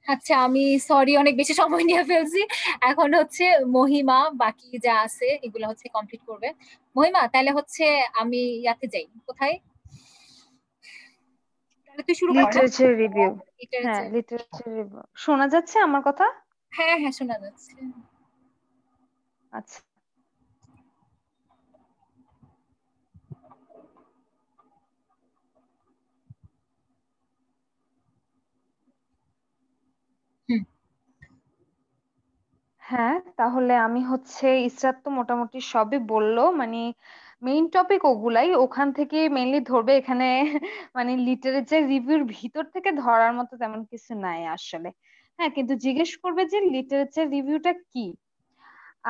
আচ্ছা, আমি সরি, অনেক বেশি সময় নিয়ে ফেলছি। এখন হচ্ছে মহিমা বাকি যা আছে এগুলো হচ্ছে কমপ্লিট করবে। মহিমা, তাহলে হচ্ছে আমি ইয়াতে যাই কোথায়, তাহলে তুই শুরু কর না? Literature review. হ্যাঁ, লিটারেচার। লিটারেচার রিভিউ শোনা যাচ্ছে আমার কথা? হ্যাঁ হ্যাঁ, শোনা যাচ্ছে। আচ্ছা। হুম। হ্যাঁ, তাহলে আমি হচ্ছে ইসরাত তো মোটামুটি সবই বললো, মানে মেইন টপিক ওগুলাই, ওখান থেকে মেইনলি ধরবে এখানে। মানে লিটারেচার রিভিউর ভিতর থেকে ধরার মতো তেমন কিছু নাই আসলে। হ্যাঁ, কিন্তু জিজ্ঞেস করবে যে লিটারেচার রিভিউটা কি।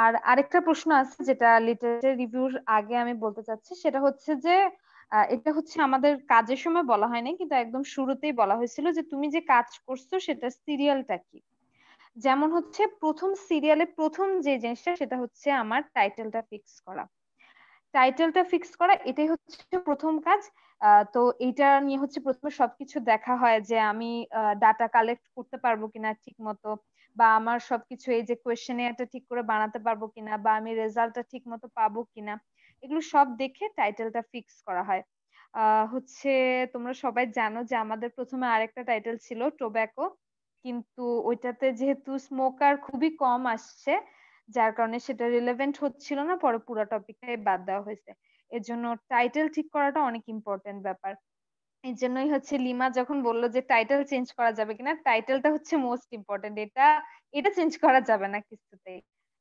আর আরেকটা প্রশ্ন আছে যেটা লিটারেচার রিভিউর আগে আমি বলতে চাচ্ছি, সেটা হচ্ছে যে এটা হচ্ছে আমাদের কাজের সময় বলা হয়নি, কিন্তু একদম শুরুতেই বলা হয়েছিল যে তুমি যে কাজ করছো সেটা সিরিয়ালটা কি। যেমন হচ্ছে প্রথম সিরিয়ালে প্রথম যে জিনিসটা সেটা হচ্ছে আমার টাইটেলটা ফিক্স করা। টাইটেলটা ফিক্স করা এটাই হচ্ছে প্রথম কাজ। তো এইটা নিয়ে হচ্ছে প্রথমে সবকিছু দেখা হয় যে আমি ডাটা কালেক্ট করতে পারবো কিনা ঠিক মতো, বা আমার সবকিছু এই যে কোয়েশ্চেনিয়ারটা ঠিক করে বানাতে পারবো কিনা, বা আমি রেজাল্টটা ঠিক মতো পাবো কিনা, এগুলো সব দেখে টাইটেলটা ফিক্স করা হয়। হচ্ছে তোমরা সবাই জানো যে আমাদের প্রথমে আরেকটা টাইটেল ছিল টোব্যাকো, কিন্তু ওইটাতে যেহেতু স্মোকার খুবই কম আসছে, যার কারণে সেটা রিলেভেন্ট হচ্ছিল না, পরে পুরো টপিকটাই বাদ দেওয়া হয়েছে। এর জন্য টাইটেল ঠিক করাটা অনেক ইম্পর্টেন্ট ব্যাপার। এই জন্যই হচ্ছে লিমা যখন বললো যে টাইটেল চেঞ্জ করা যাবে কিনা, টাইটেলটা হচ্ছে মোস্ট ইম্পর্টেন্ট, এটা এটা চেঞ্জ করা যাবে না কিছুতেই।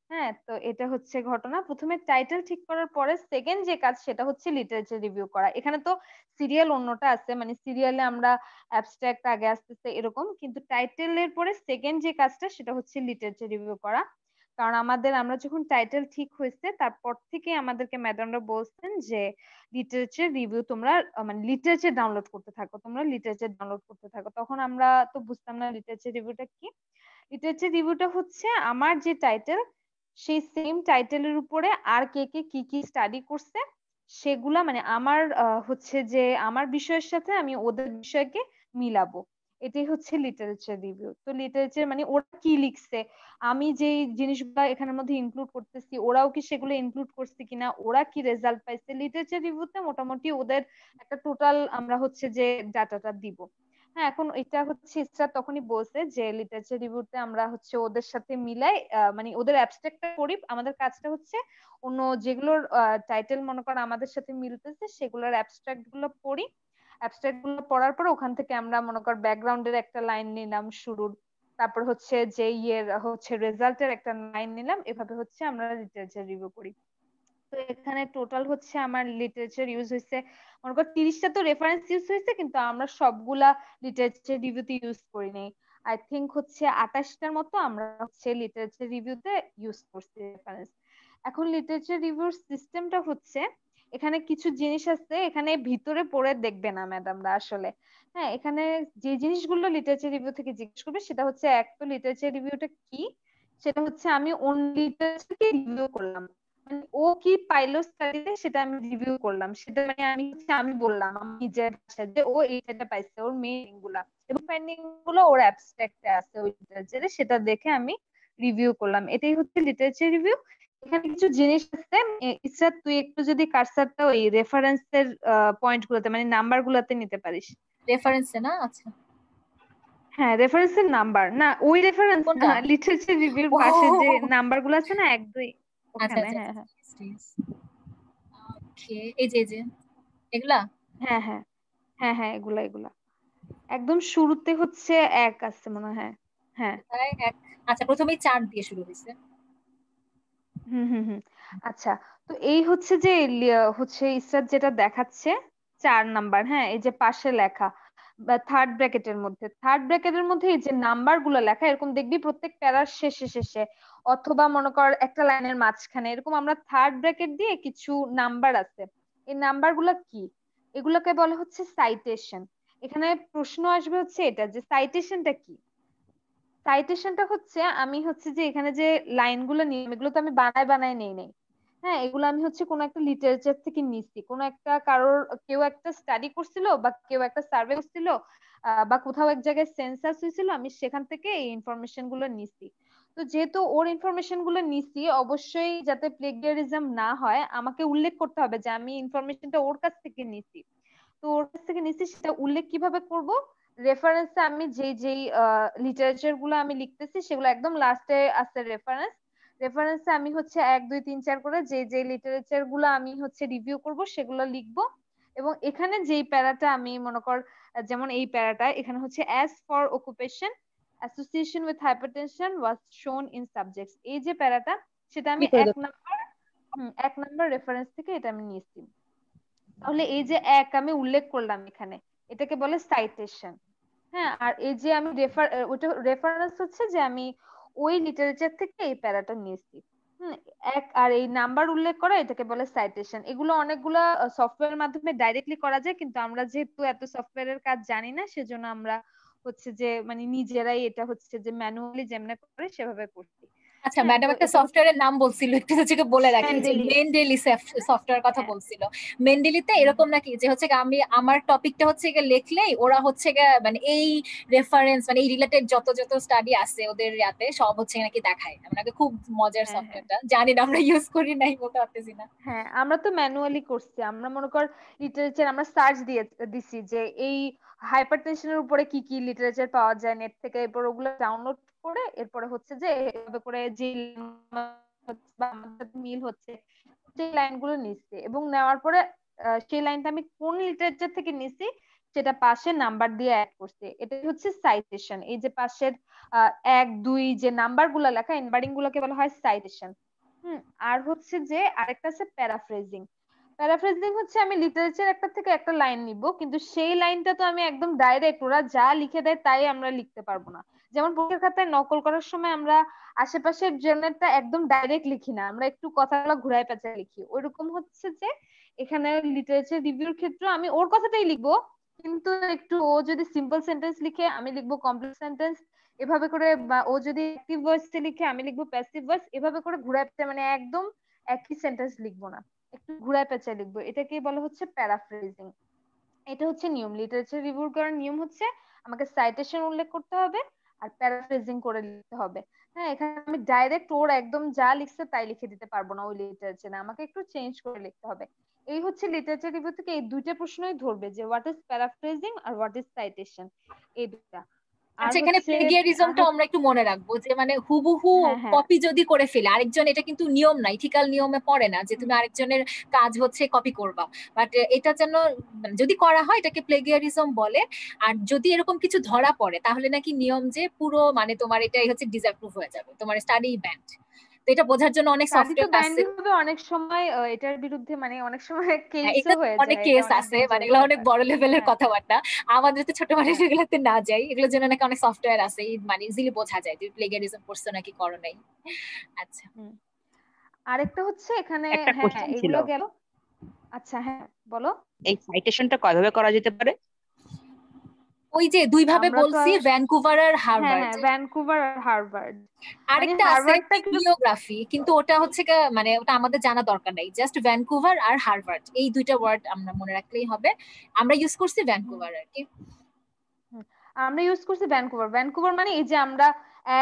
হ্যাঁ, তো এটা হচ্ছে ঘটনা। প্রথমে টাইটেল ঠিক করার পরে সেকেন্ড যে কাজ সেটা হচ্ছে লিটারেচার রিভিউ করা। এখানে তো সিরিয়াল অন্যটা আছে, মানে সিরিয়ালে আমরা অ্যাবস্ট্রাক্ট আগে আসতেছে এরকম, কিন্তু টাইটেলের পরে সেকেন্ড যে কাজটা সেটা হচ্ছে লিটারেচার রিভিউ করা। কারণ আমরা যখন টাইটেল ঠিক হয়েছে তারপর থেকে আমাদেরকে ম্যাডামরা বলছেন যে লিটারেচার রিভিউ তোমরা মানে লিটারেচার ডাউনলোড করতে থাকো, তোমরা লিটারেচার ডাউনলোড করতে থাকো। তখন আমরা তো বুঝতাম না লিটারেচার রিভিউটা কি। লিটারেচার রিভিউটা হচ্ছে আমার যে টাইটেল সেই সেম টাইটেলের উপরে আর কে কে কি কি স্টাডি করছে সেগুলা, মানে আমার হচ্ছে যে আমার বিষয়ের সাথে আমি ওদের বিষয়কে মিলাবো। এটাই হচ্ছে লিটারেচার রিভিউ। তো লিটারেচার মানে ওরা কি লিখছে, আমি যে জিনিসগুলো এখানের মধ্যে ইনক্লুড করতেছি ওরাও কি সেগুলো ইনক্লুড করছে কিনা, ওরা কি রেজাল্ট পাইছে, লিটারেচার রিভিউতে মোটামুটি ওদের একটা টোটাল আমরা হচ্ছে যে ডাটাটা দিব। হ্যাঁ, এখন এটা হচ্ছে ইসরা তখনই বলছে যে লিটারেচার রিভিউতে আমরা হচ্ছে ওদের সাথে মিলাই, মানে ওদের অ্যাবস্ট্রাক্টটা করি, আমাদের কাজটা হচ্ছে অন্য যেগুলোর টাইটেল মনে করেন আমাদের সাথে মিলতেছে সেগুলোর অ্যাবস্ট্রাক্ট গুলো পড়ি। অ্যাবস্ট্রাক্ট গুলো পড়ার পর ওখান থেকে আমরা মনে কর ব্যাকগ্রাউন্ডের একটা লাইন নিলাম শুরুর, তারপর হচ্ছে যে ইয়ের হচ্ছে রেজাল্টের একটা লাইন নিলাম, এভাবে হচ্ছে আমরা লিটারেচার রিভিউ করি। তো এখানে টোটাল হচ্ছে আমার লিটারেচার ইউজ হয়েছে মনে কর 30টা তো রেফারেন্স ইউজ হয়েছে, কিন্তু আমরা সবগুলা লিটারেচার রিভিউতে ইউজ করি নাই। আই থিংক হচ্ছে 28টার মতো আমরা হচ্ছে লিটারেচার রিভিউতে ইউজ করছি রেফারেন্স। এখন লিটারেচার রিভিউর সিস্টেমটা হচ্ছে এখানে কিছু জিনিস আছে, এখানে ভিতরে পড়ে দেখবে না ম্যাডামরা আসলে। হ্যাঁ, এখানে যে জিনিসগুলো লিটারেচার রিভিউ থেকে জিজ্ঞেস করবে সেটা হচ্ছে এক তো লিটারেচার রিভিউটা কি, সেটা হচ্ছে আমি অন্য লিটারেচারকে রিভিউ করলাম, মানে ও কি পাইলো স্টাডিতে সেটা আমি রিভিউ করলাম, সেটা মানে আমি বললাম আমি নিজের ভাষায় যে ও এইটা পাইছে ওর মেইন গুলা, এবং ফাইন্ডিং গুলো ওর অ্যাবস্ট্রাক্টে আছে ওই লিটারেচারে, সেটা দেখে আমি রিভিউ করলাম। এটাই হচ্ছে লিটারেচার রিভিউ। এখানে কিছু জিনিস আছে, ইসরাত তুই একটু যদি কার্সারটা ওই রেফারেন্সের পয়েন্ট গুলোতে মানে নাম্বার গুলাতে নিতে পারিস। রেফারেন্সে না? আচ্ছা। হ্যাঁ, রেফারেন্সের নাম্বার না, ওই রেফারেন্স না, কোনটা? লিটারেচার রিভিউর পাশে যে ও নাম্বার গুলো আছে না, এক দুই, আচ্ছা ওখানে। আচ্ছা হ্যাঁ, আচ্ছা, হ্যাঁ, ওকে। এই যে এগুলা। হ্যাঁ, হ্যাঁ, হ্যাঁ, হ্যাঁ, এগুলা এগুলা একদম শুরুতে হচ্ছে এক আছে মনে হয়। হ্যাঁ, হ্যাঁ। কোথায় এক? আচ্ছা, প্রথমেই 4 দিয়ে শুরু হয়েছে। হুম, হুম, হুম। আচ্ছা, তো এই হচ্ছে যে হচ্ছে ইসরাত যেটা দেখাচ্ছে 4 নাম্বার, হ্যাঁ, এই যে পাশে লেখা বা থার্ড ব্র্যাকেটের মধ্যে এই যে নাম্বার গুলো লেখা এরকম দেখবি প্রত্যেক প্যারার শেষে শেষে, অথবা মনে কর একটা লাইনের মাঝখানে এরকম আমরা থার্ড ব্র্যাকেট দিয়ে কিছু নাম্বার আছে। এই নাম্বার গুলা কি? এগুলোকে বলে হচ্ছে সাইটেশন। এখানে প্রশ্ন আসবে হচ্ছে এটা যে সাইটেশনটা কি। সাইটেশনটা হচ্ছে আমি হচ্ছে যে এখানে যে লাইনগুলো নিয়ে এগুলো তো আমি বানায় বানায় নেই নাই। হ্যাঁ, এগুলো আমি হচ্ছে কোনো একটা লিটারেচার থেকে নিচ্ছি, কোনো একটা কারোর, কেউ একটা স্টাডি করছিল বা কেউ একটা সার্ভে করছিল, বা কোথাও এক জায়গায় সেন্সাস হয়েছিল, আমি সেখান থেকে এই ইনফরমেশন গুলো নিচ্ছি। তো যেহেতু ওর ইনফরমেশন গুলো নিচ্ছি, অবশ্যই যাতে প্লেগিয়ারিজম না হয় আমাকে উল্লেখ করতে হবে যে আমি ইনফরমেশনটা ওর কাছ থেকে নিচ্ছি। তো ওর কাছ থেকে নিচ্ছি, সেটা উল্লেখ কিভাবে করব? রেফারেন্সে আমি যেই যেই লিটারেচার গুলো আমি লিখতেছি সেগুলো একদম লাস্টে আছে রেফারেন্স। রেফারেন্সে আমি হচ্ছে 1 2 3 4 করে যে যে লিটারেচার গুলো আমি হচ্ছে রিভিউ করব সেগুলো লিখবো। এবং এখানে যেই প্যারাটা আমি মনে কর, যেমন এই প্যারাটা এখানে হচ্ছে as for occupation association with hypertension ওয়াজ শোন ইন সাবজেক্টস, এই যে প্যারাটা, সেটা আমি করে এক দাও। নাম্বার 1 নাম্বার রেফারেন্স থেকে এটা আমি নিয়েছি। তাহলে এই যে এক আমি উল্লেখ করলাম এখানে, এটাকে বলে সাইটেশন। হ্যাঁ, আর এই যে আমি ওটা রেফারেন্স হচ্ছে যে আমি ওই লিটারেচার থেকে এই প্যারাটা নিয়েছি। হুম। আর এই নাম্বার উল্লেখ করা, এটাকে বলে সাইটেশন। এগুলো অনেকগুলা সফটওয়্যারের মাধ্যমে ডাইরেক্টলি করা যায়, কিন্তু আমরা যেহেতু এত সফটওয়্যারের কাজ জানি না, সেজন্য আমরা হচ্ছে যে মানে নিজেরাই এটা হচ্ছে যে ম্যানুয়ালি যেমন করে সেভাবে করছি। আচ্ছা, হ্যাঁ, ম্যাডাম তো একটা এটা হচ্ছে সফটওয়্যারের নাম বলছিল, একটু হচ্ছে কি বলে রাখি যে মেন্ডেলি। মেন্ডেলি সফটওয়্যার কথা হ্যাঁ। বলছিল। মেন্ডেলিতে হুম, এরকম নাকি যে হচ্ছে গিয়ে আমি আমার টপিকটা হচ্ছে গিয়ে লিখলেই ওরা হচ্ছে গিয়ে মানে এই রেফারেন্স মানে এই রিলেটেড যত যত স্টাডি আছে ওদের ইয়াতে সব হচ্ছে নাকি দেখায়, আপনাকে খুব মজার হ্যাঁ, হ্যাঁ, সফটওয়্যারটা, জানি না আমরা ইউজ করি নাই, বলতে পারতেছি না। হ্যাঁ, আমরা তো ম্যানুয়ালি করছি। আমরা মনে কর লিটারেচার আমরা সার্চ দিয়ে দিছি যে এই হাইপারটেনশনের উপরে কি কি লিটারেচার পাওয়া যায় নেট থেকে, এরপর ওগুলো ডাউনলোড করে এরপরে হচ্ছে যে এভাবে করে যে বা আমার সাথে মিল হচ্ছে সেই লাইনগুলো নিচ্ছি, এবং নেওয়ার পরে সেই লাইনটা আমি কোন লিটারেচার থেকে নিছি সেটা পাশে নাম্বার দিয়ে অ্যাড করছি। এটাই হচ্ছে সাইটেশন। এই যে পাশের 1 2 যে নাম্বার গুলা লেখা এনবারিং গুলোকে বলা হয় সাইটেশন। হুম। আর হচ্ছে যে আরেকটা আছে প্যারাফ্রেজিং। প্যারাফ্রেজিং হচ্ছে আমি লিটারেচার একটা থেকে একটা লাইন নিব, কিন্তু সেই লাইনটা তো আমি একদম ডাইরেক্ট ওরা যা লিখে দেয় তাই আমরা লিখতে পারবো না। যেমন পরীক্ষার খাতায় নকল করার সময় আমরা আশেপাশের জনেরটা একদম ডাইরেক্ট লিখি না, আমরা একটু কথাগুলো ঘুরায় পেঁচায় লিখি। ওইরকম হচ্ছে যে এখানে লিটারেচার রিভিউর ক্ষেত্রে আমি ওর কথাটাই লিখবো, কিন্তু একটু ও যদি সিম্পল সেন্টেন্স লিখে আমি লিখবো কমপ্লেক্স সেন্টেন্স, এভাবে করে। বা ও যদি অ্যাক্টিভ ভয়েসে লিখে আমি লিখবো প্যাসিভ ভয়েস, এভাবে করে ঘুরায় পেঁচায়, মানে একদম একই সেন্টেন্স লিখবো না, একটু ঘুরায় পেঁচায় লিখবো। এটাকে বলা হচ্ছে প্যারাফ্রেজিং। এটা হচ্ছে নিয়ম, লিটারেচার রিভিউ করার নিয়ম হচ্ছে আমাকে সাইটেশন উল্লেখ করতে হবে আর প্যারাফ্রেজিং করে লিখতে হবে। হ্যাঁ, এখানে আমি ডাইরেক্ট ওর একদম যা লিখছে তাই লিখে দিতে পারবো না ওই লিটারেচারে, আমাকে একটু চেঞ্জ করে লিখতে হবে। এই হচ্ছে লিটারেচার রিভিউ থেকে এই দুইটা প্রশ্নই ধরবে যে হোয়াট ইজ প্যারাফ্রেজিং আর হোয়াট ইজ সাইটেশন, এই দুটা। আর আচ্ছা, এখানে হচ্ছে প্লেগিয়ারিজমটা আমরা একটু মনে রাখবো যে মানে হুবহু হ্যাঁ, হ্যাঁ। কপি যদি করে ফেলে আরেকজন, এটা কিন্তু নিয়ম না, ইথিক্যাল নিয়মে পড়ে না যে তুমি হুম। আরেকজনের কাজ হচ্ছে কপি করবা। বাট এটা যেন মানে যদি করা হয় এটাকে প্লেগিয়ারিজম বলে। আর যদি এরকম কিছু ধরা পড়ে তাহলে নাকি নিয়ম যে পুরো মানে তোমার এটাই হচ্ছে ডিসঅ্যাপ্রুভ হয়ে যাবে, তোমার স্টাডি ব্যান্ড। তো এটা বোঝার জন্য অনেক স্টাডি তো সফটওয়্যার আছে। ব্যান্ডই হবে অনেক সময়, এটার বিরুদ্ধে মানে অনেক সময় হ্যাঁ, কেসও এটা হয়ে অনেক যায়, এটা কেস অনেক আছে, মানে ডেঞ্জারাস এগুলো অনেক ব্যাপার। বড় লেভেলের হ্যাঁ, কথাবার্তা। আমাদের তো ছোট মানুষ হ্যাঁ। এগুলোতে না যাই, এগুলোর জন্য নাকি অনেক সফটওয়্যার আছে, মানে ইজিলি বোঝা যায় যে প্লেগিয়ারিজম করছো নাকি করো নাই। আচ্ছা। হুম। আরেকটা হচ্ছে এখানে, একটা হ্যাঁ কোশ্চেন ছিল, এগুলো গেল। আচ্ছা, হ্যাঁ বলো। এই সাইটেশনটা কয়ভাবে করা যেতে পারে? ওই যে দুই ভাবে আমরা তো বলছি, ভ্যানকুভার আর হ্যাঁ, হার্ভার্ড। হ্যাঁ, ভ্যানকুভার আর হার্ভার্ড। মানে আরেকটা আছে হার্ভার্ডটা কি? বিবলিওগ্রাফি, কিন্তু ওটা হচ্ছে মানে ওটা আমাদের জানা দরকার নাই, জাস্ট ভ্যানকুভার আর হার্ভার্ড এই দুইটা ওয়ার্ড আমরা মনে রাখলেই হবে। আমরা ইউজ করছি হুম, ভ্যানকুভার আর কি। হুম। আমরা ইউজ করছি ভ্যানকুভার। ভ্যানকুভার মানে এই যে আমরা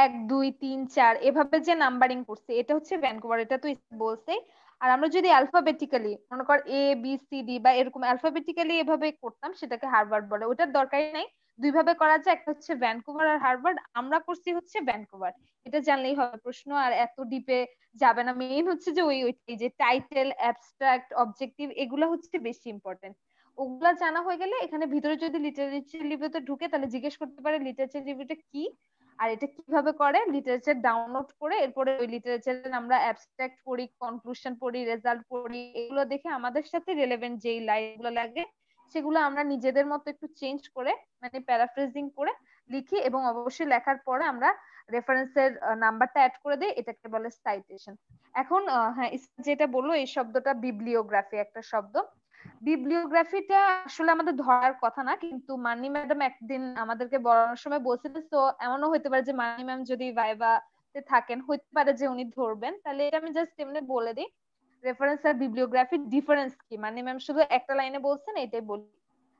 1 2 3 4 এভাবে যে নাম্বারিং করছি এটা হচ্ছে ভ্যানকুভার, এটা তো বলছে। আর আমরা যদি অ্যালফাবেটিক্যালি মনে কর ABCD বা এরকম অ্যালফাবেটিক্যালি এভাবে করতাম সেটাকে হার্ভার্ড বলে, ওটার দরকারই নাই। দুই ভাবে করা যায়, একটা হচ্ছে ভ্যানকুভার আর হার্ভার্ড, আমরা করছি হচ্ছে ভ্যানকুভার। এটা জানলেই হবে, প্রশ্ন আর এত ডিপে যাবে না। মেইন হচ্ছে যে ওই যে টাইটেল, অ্যাবস্ট্রাক্ট, অবজেক্টিভ এগুলো হচ্ছে বেশি ইম্পর্টেন্ট। ওগুলা জানা হয়ে গেলে এখানে ভিতরে যদি লিটারেচার রিভিউতে ঢুকে তাহলে জিজ্ঞেস করতে পারে লিটারেচার রিভিউটা কি আর এটা কিভাবে করে। লিটারেচার ডাউনলোড করে এরপরে ওই লিটারেচারের আমরা অ্যাবস্ট্রাক্ট পড়ি, কনক্লুশন পড়ি, রেজাল্ট পড়ি, এগুলো দেখে আমাদের সাথে রিলেভেন্ট যেই লাইন গুলো লাগে সেগুলো আমরা নিজেদের মতো একটু চেঞ্জ করে মানে প্যারাফ্রেজিং করে লিখি, এবং অবশ্যই লেখার পরে আমরা রেফারেন্সের নাম্বারটা অ্যাড করে দিই, এটাকে বলে সাইটেশন। এখন হ্যাঁ, যেটা বললো এই শব্দটা বিবলিওগ্রাফি একটা শব্দ। বিবলিওগ্রাফিটা আসলে আমাদের ধরার কথা না, কিন্তু মানি ম্যাডাম একদিন আমাদেরকে পড়ানোর সময় বলছিলেন, তো এমনও হতে পারে যে মানি ম্যাম যদি ভাইবা তে থাকেন হইতে পারে যে উনি ধরবেন, তাহলে এটা আমি জাস্ট এমনি বলে দিই। রেফারেন্স আর বিবলিওগ্রাফির ডিফারেন্স কি, মানে ম্যাম শুধু একটা লাইনে বলছেন, এটাই বলি।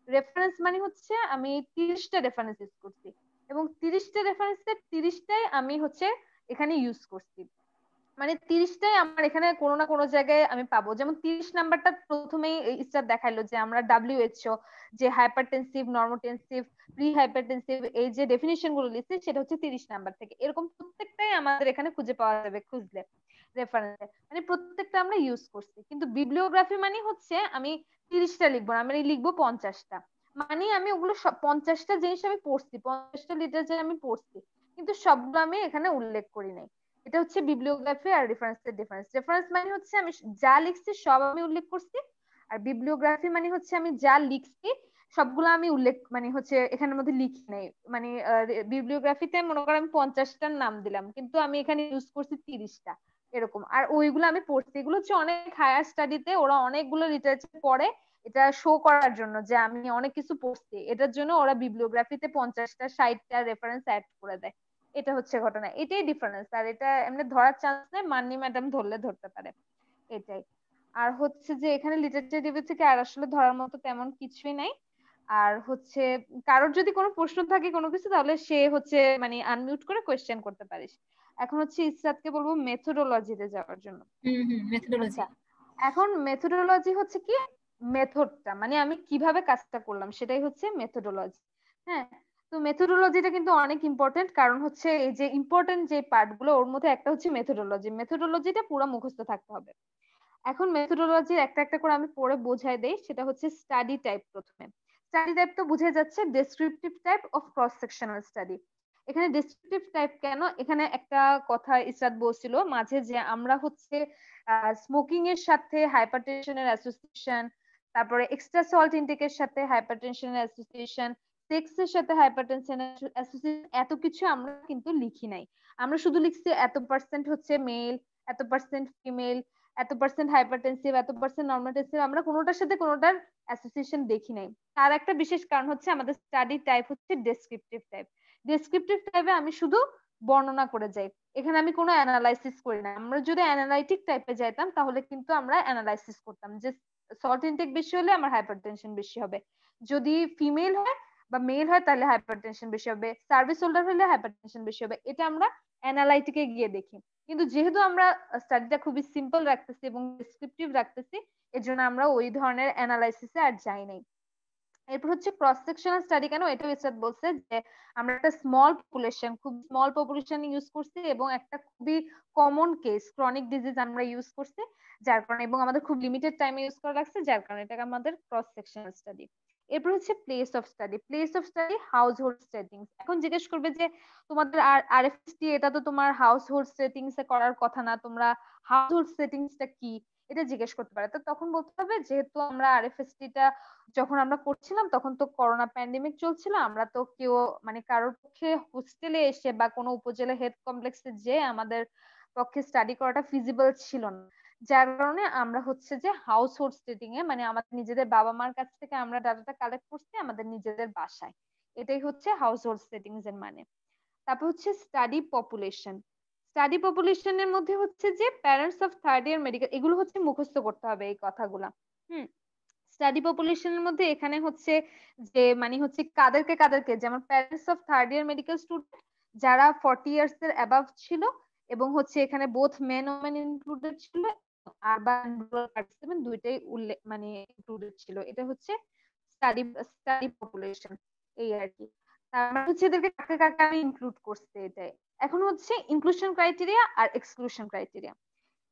রেফারেন্স মানে হচ্ছে আমি 30টা রেফারেন্স ইউজ করছি, এবং 30টা রেফারেন্সের 30টাই আমি হচ্ছে এখানে ইউজ করছি। মানে 30টাই আমার এখানে কোনো না কোনো জায়গায় আমি পাবো। যেমন 30 নাম্বারটা প্রথমেই স্টার দেখাইলো যে আমরা WHO যে হাইপারটেনসিভ, নর্মোটেনসিভ, প্রি হাইপারটেনসিভ এই যে ডেফিনিশন গুলো লিখছি সেটা হচ্ছে 30 নাম্বার থেকে। এরকম প্রত্যেকটাই আমাদের এখানে খুঁজে পাওয়া যাবে খুঁজলে রেফারেন্সে, মানে প্রত্যেকটা আমরা ইউজ করছি। কিন্তু বিবলিওগ্রাফি মানে হচ্ছে আমি 30টা লিখবো না, আমি লিখবো 50টা। মানে আমি ওগুলো 50টা জিনিস আমি পড়ছি, 50টা লিটারেচার আমি পড়ছি, কিন্তু সবগুলো আমি এখানে উল্লেখ করি নাই। এটা হচ্ছে বিবলিওগ্রাফি আর রেফারেন্সের ডিফারেন্স। রেফারেন্স মানে হচ্ছে আমি যা লিখছি সব আমি উল্লেখ করছি, আর বিবলিওগ্রাফি মানে হচ্ছে আমি যা লিখছি সবগুলো আমি উল্লেখ মানে হচ্ছে এখানের মধ্যে লিখি নাই। মানে বিবলিওগ্রাফিতে মনে করো আমি 50টার নাম দিলাম, কিন্তু আমি এখানে ইউজ করছি 30টা এরকম। আর ওইগুলো আমি পড়ছি, এগুলো হচ্ছে অনেক হায়ার স্টাডিতে ওরা অনেকগুলো লিটারেচার পড়ে এটা শো করার জন্য যে আমি অনেক কিছু পড়ছি, এটার জন্য ওরা বিবলিওগ্রাফিতে 50টা 60টা রেফারেন্স অ্যাড করে দেয়। এটা হচ্ছে ঘটনা, এটাই ডিফারেন্স। আর এটা এমনি ধরার চান্স নেই, মান্নি ম্যাডাম ধরলে ধরতে পারে, এটাই। আর হচ্ছে যে এখানে লিটারেচার রিভিউ থেকে আর আসলে ধরার মতো তেমন কিছুই নাই। আর হচ্ছে কারোর যদি কোনো প্রশ্ন থাকে কোনো কিছু, তাহলে সে হচ্ছে মানে আনমিউট করে কোয়েশ্চেন করতে পারিস। এখন হচ্ছে ইসরাতকে বলবো মেথোডোলজিতে যাওয়ার জন্য। মেথোডোলজি। আচ্ছা, এখন মেথোডোলজি হচ্ছে কি, মেথডটা মানে আমি কিভাবে কাজটা করলাম সেটাই হচ্ছে মেথোডোলজি। হ্যাঁ, তো মেথোডোলজিটা কিন্তু অনেক ইম্পর্টেন্ট, কারণ হচ্ছে এই যে ইম্পর্টেন্ট যে পার্ট গুলো ওর মধ্যে একটা হচ্ছে মেথোডোলজি। মেথোডোলজিটা পুরো মুখস্থ থাকতে হবে। এখন মেথোডোলজির একটা একটা করে আমি পড়ে বোঝাই দেই। সেটা হচ্ছে স্টাডি টাইপ। প্রথমে স্টাডি টাইপ তো বুঝে যাচ্ছে, descriptive type of cross sectional study. এখানে ডেসক্রিপটিভ টাইপ কেন, এখানে একটা কথা ইসরাত বলছিল মাঝে যে আমরা হচ্ছে স্মোকিং এর সাথে হাইপারটেনশনের অ্যাসোসিয়েশন, তারপরে এক্সট্রা সল্ট ইনটেকের সাথে হাইপারটেনশনের অ্যাসোসিয়েশন, সেক্স এর সাথে হাইপারটেনশনের অ্যাসোসিয়েশন, এত কিছু আমরা কিন্তু লিখি নাই। আমরা শুধু লিখছি এত পার্সেন্ট হচ্ছে মেল, এত পার্সেন্ট ফিমেল, এত পার্সেন্ট হাইপারটেনসিভ, এত পার্সেন্ট নর্মালটেনসিভ, আমরা কোনোটার সাথে কোনোটার অ্যাসোসিয়েশন দেখি নাই। তার একটা বিশেষ কারণ হচ্ছে আমাদের স্টাডি টাইপ হচ্ছে ডেসক্রিপটিভ টাইপ। ডেসক্রিপটিভ টাইপে আমি শুধু বর্ণনা করে যাই, এখানে আমি কোনো অ্যানালাইসিস করি না। আমরা যদি অ্যানালাইটিক টাইপে যাইতাম তাহলে কিন্তু আমরা অ্যানালাইসিস করতাম যে সল্ট ইনটেক বেশি হলে আমার হাইপারটেনশন বেশি হবে, যদি ফিমেল হয় বা মেল হয় তাহলে হাইপারটেনশন বেশি হবে, সার্ভিস হোল্ডার হলে হাইপারটেনশন বেশি হবে, এটা আমরা অ্যানালাইটিকে গিয়ে দেখি। কিন্তু যেহেতু আমরা স্টাডিটা খুবই সিম্পল রাখতেছি এবং ডেসক্রিপটিভ রাখতেছি, এর জন্য আমরা ওই ধরনের অ্যানালাইসিসে আর যাই নাই। এরপর হচ্ছে ক্রস সেকশনাল স্টাডি, কেন এটাও ইসরাত বলছে যে আমরা একটা স্মল পপুলেশন, খুব স্মল পপুলেশন ইউজ করছি এবং একটা খুবই কমন কেস ক্রনিক ডিজিজ আমরা ইউজ করছি, যার কারণে, এবং আমাদের খুব লিমিটেড টাইমে ইউজ করা লাগছে, যার কারণে এটাকে আমাদের ক্রস সেকশনাল স্টাডি। এরপর হচ্ছে place of study. Place of study house hold settings. এখন জিজ্ঞেস করবে যে তোমাদের আরএফএসটি এটা তো তোমার হাউস হোল্ড সেটিংস এ করার কথা না, তোমরা হাউস হোল্ড সেটিংসটা কি এটা জিজ্ঞেস করতে পারে। তো তখন বলতে হবে যেহেতু আমরা আরএফএসটি টা যখন আমরা করছিলাম তখন তো করোনা প্যান্ডেমিক চলছিল, আমরা তো কেউ মানে কারোর পক্ষে হোস্টেলে এসে বা কোনো উপজেলা হেলথ কমপ্লেক্সে যে আমাদের পক্ষে স্টাডি করাটা ফিজিবল ছিল না, যার কারণে আমরা হচ্ছে যে হাউস হোল্ড সেটিং এ মানে আমাদের নিজেদের বাবা মার কাছ থেকে আমরা ডাটাটা কালেক্ট করছি আমাদের নিজেদের বাসায়, এটাই হচ্ছে হাউস হোল্ড সেটিংস এর মানে। তারপর হচ্ছে স্টাডি পপুলেশন। স্টাডি পপুলেশনের মধ্যে হচ্ছে যে parents of third year medical, এগুলো হচ্ছে মুখস্থ করতে হবে এই কথাগুলা। হুম, স্টাডি পপুলেশনের মধ্যে এখানে হচ্ছে যে মানে হচ্ছে কাদেরকে কাদেরকে, যেমন parents of third year medical student যারা 40 ইয়ার্স এর অ্যাবাভ ছিল, এবং হচ্ছে এখানে বোথ মেন ওমেন ইনক্লুডেড ছিল, আরবান রুরাল পার্টিসিপেন্ট দুইটাই উল্লেখ মানে ইনক্লুডেড ছিল। এটা হচ্ছে স্টাডি স্টাডি পপুলেশন, এই আর কি। তার মানে হচ্ছে এদেরকে কাকে কাকে আমি ইনক্লুড করছি এটাই। এখন হচ্ছে ইনক্লুশন ক্রাইটেরিয়া আর এক্সক্লুশন ক্রাইটেরিয়া।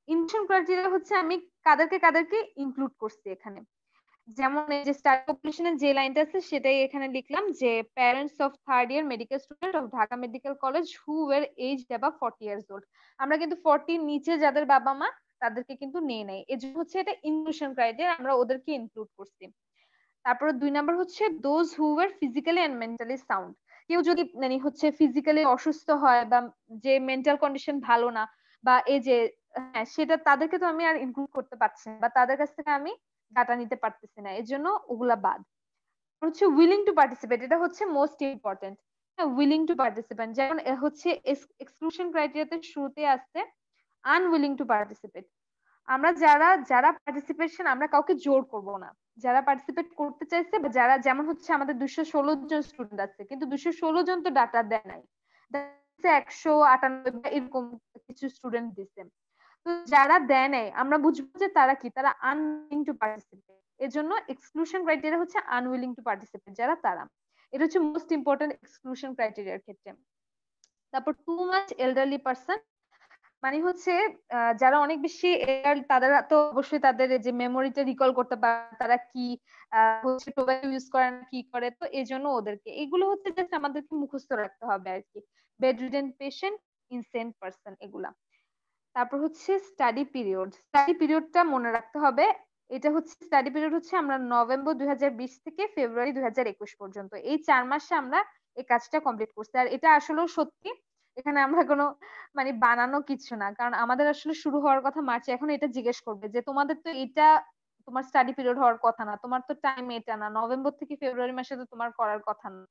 ইনক্লুশন ক্রাইটেরিয়া হচ্ছে আমি কাদেরকে কাদেরকে ইনক্লুড করছি এখানে, যেমন এই যে স্টাডি পপুলেশনের যে লাইনটা আছে সেটাই এখানে লিখলাম যে parents of third year medical student of Dhaka medical college who were aged above 40 years old. আমরা কিন্তু 40 এর নিচে যাদের বাবা মা তাদেরকে কিন্তু নেই নাই, এই জন্য হচ্ছে এটা ইনক্লুশন ক্রাইটেরিয়া, আমরা ওদেরকে ইনক্লুড করছি। তারপরে 2 নাম্বার হচ্ছে those who were physically and mentally sound. কেউ যদি মানে হচ্ছে ফিজিক্যালি অসুস্থ হয় বা যে মেন্টাল কন্ডিশন ভালো না, বা এই যে হ্যাঁ সেটা তাদেরকে তো আমি আর ইনক্লুড করতে পারছি না, বা তাদের কাছ থেকে আমি ডাটা নিতে পারতেছি না, এর জন্য ওগুলা বাদ। হচ্ছে উইলিং টু পার্টিসিপেট, এটা হচ্ছে most important. Willing to participate, যেমন হচ্ছে এক্সক্লুশন ক্রাইটেরিয়াতে শুরুতে আসছে আনউইলিং টু পার্টিসিপেট। আমরা যারা যারা পার্টিসিপেশন আমরা কাউকে জোর করব না, যারা পার্টিসিপেট করতে চাইছে বা যারা, যেমন হচ্ছে আমাদের 216 জন স্টুডেন্ট আছে, কিন্তু 216 জন তো ডাটা দেয় নাই, 198 বা এরকম কিছু স্টুডেন্ট দিছে। তো যারা দেয় নাই আমরা বুঝবো যে তারা কি, তারা আনউইলিং টু পার্টিসিপেট। এর জন্য এক্সক্লুশন ক্রাইটেরিয়া হচ্ছে আনউইলিং টু পার্টিসিপেট, যারা তারা, এটা হচ্ছে মোস্ট ইম্পর্টেন্ট এক্সক্লুশন ক্রাইটেরিয়ার ক্ষেত্রে। তারপর টু মাচ এল্ডারলি পার্সন, মানে হচ্ছে যারা অনেক বেশি তাদের তো অবশ্যই তাদের যে মেমোরিটা রিকল করতে পারে, তারা কি হচ্ছে টোবাকো ইউজ করে না কি করে, তো এই জন্য ওদেরকে এগুলো হচ্ছে জাস্ট আমাদেরকে মুখস্থ রাখতে হবে আর কি। বেডরিডেন পেশেন্ট, ইনসেন্ট পার্সন, এগুলা। তারপর হচ্ছে স্টাডি পিরিয়ড, স্টাডি পিরিয়ডটা মনে রাখতে হবে। এটা হচ্ছে স্টাডি পিরিয়ড হচ্ছে আমরা নভেম্বর 2020 থেকে ফেব্রুয়ারি 2021 পর্যন্ত, এই 4 মাসে আমরা এই কাজটা কমপ্লিট করছি। আর এটা আসলে সত্যি, এখানে আমরা কোনো মানে বানানো কিছু না, কারণ আমাদের আসলে শুরু হওয়ার কথা মার্চে। এখন এটা জিজ্ঞেস করবে যে তোমাদের তো এটা তোমার স্টাডি পিরিয়ড হওয়ার কথা না, তোমার তো টাইম এটা না, নভেম্বর থেকে ফেব্রুয়ারি মাসে তো তোমার করার কথা না।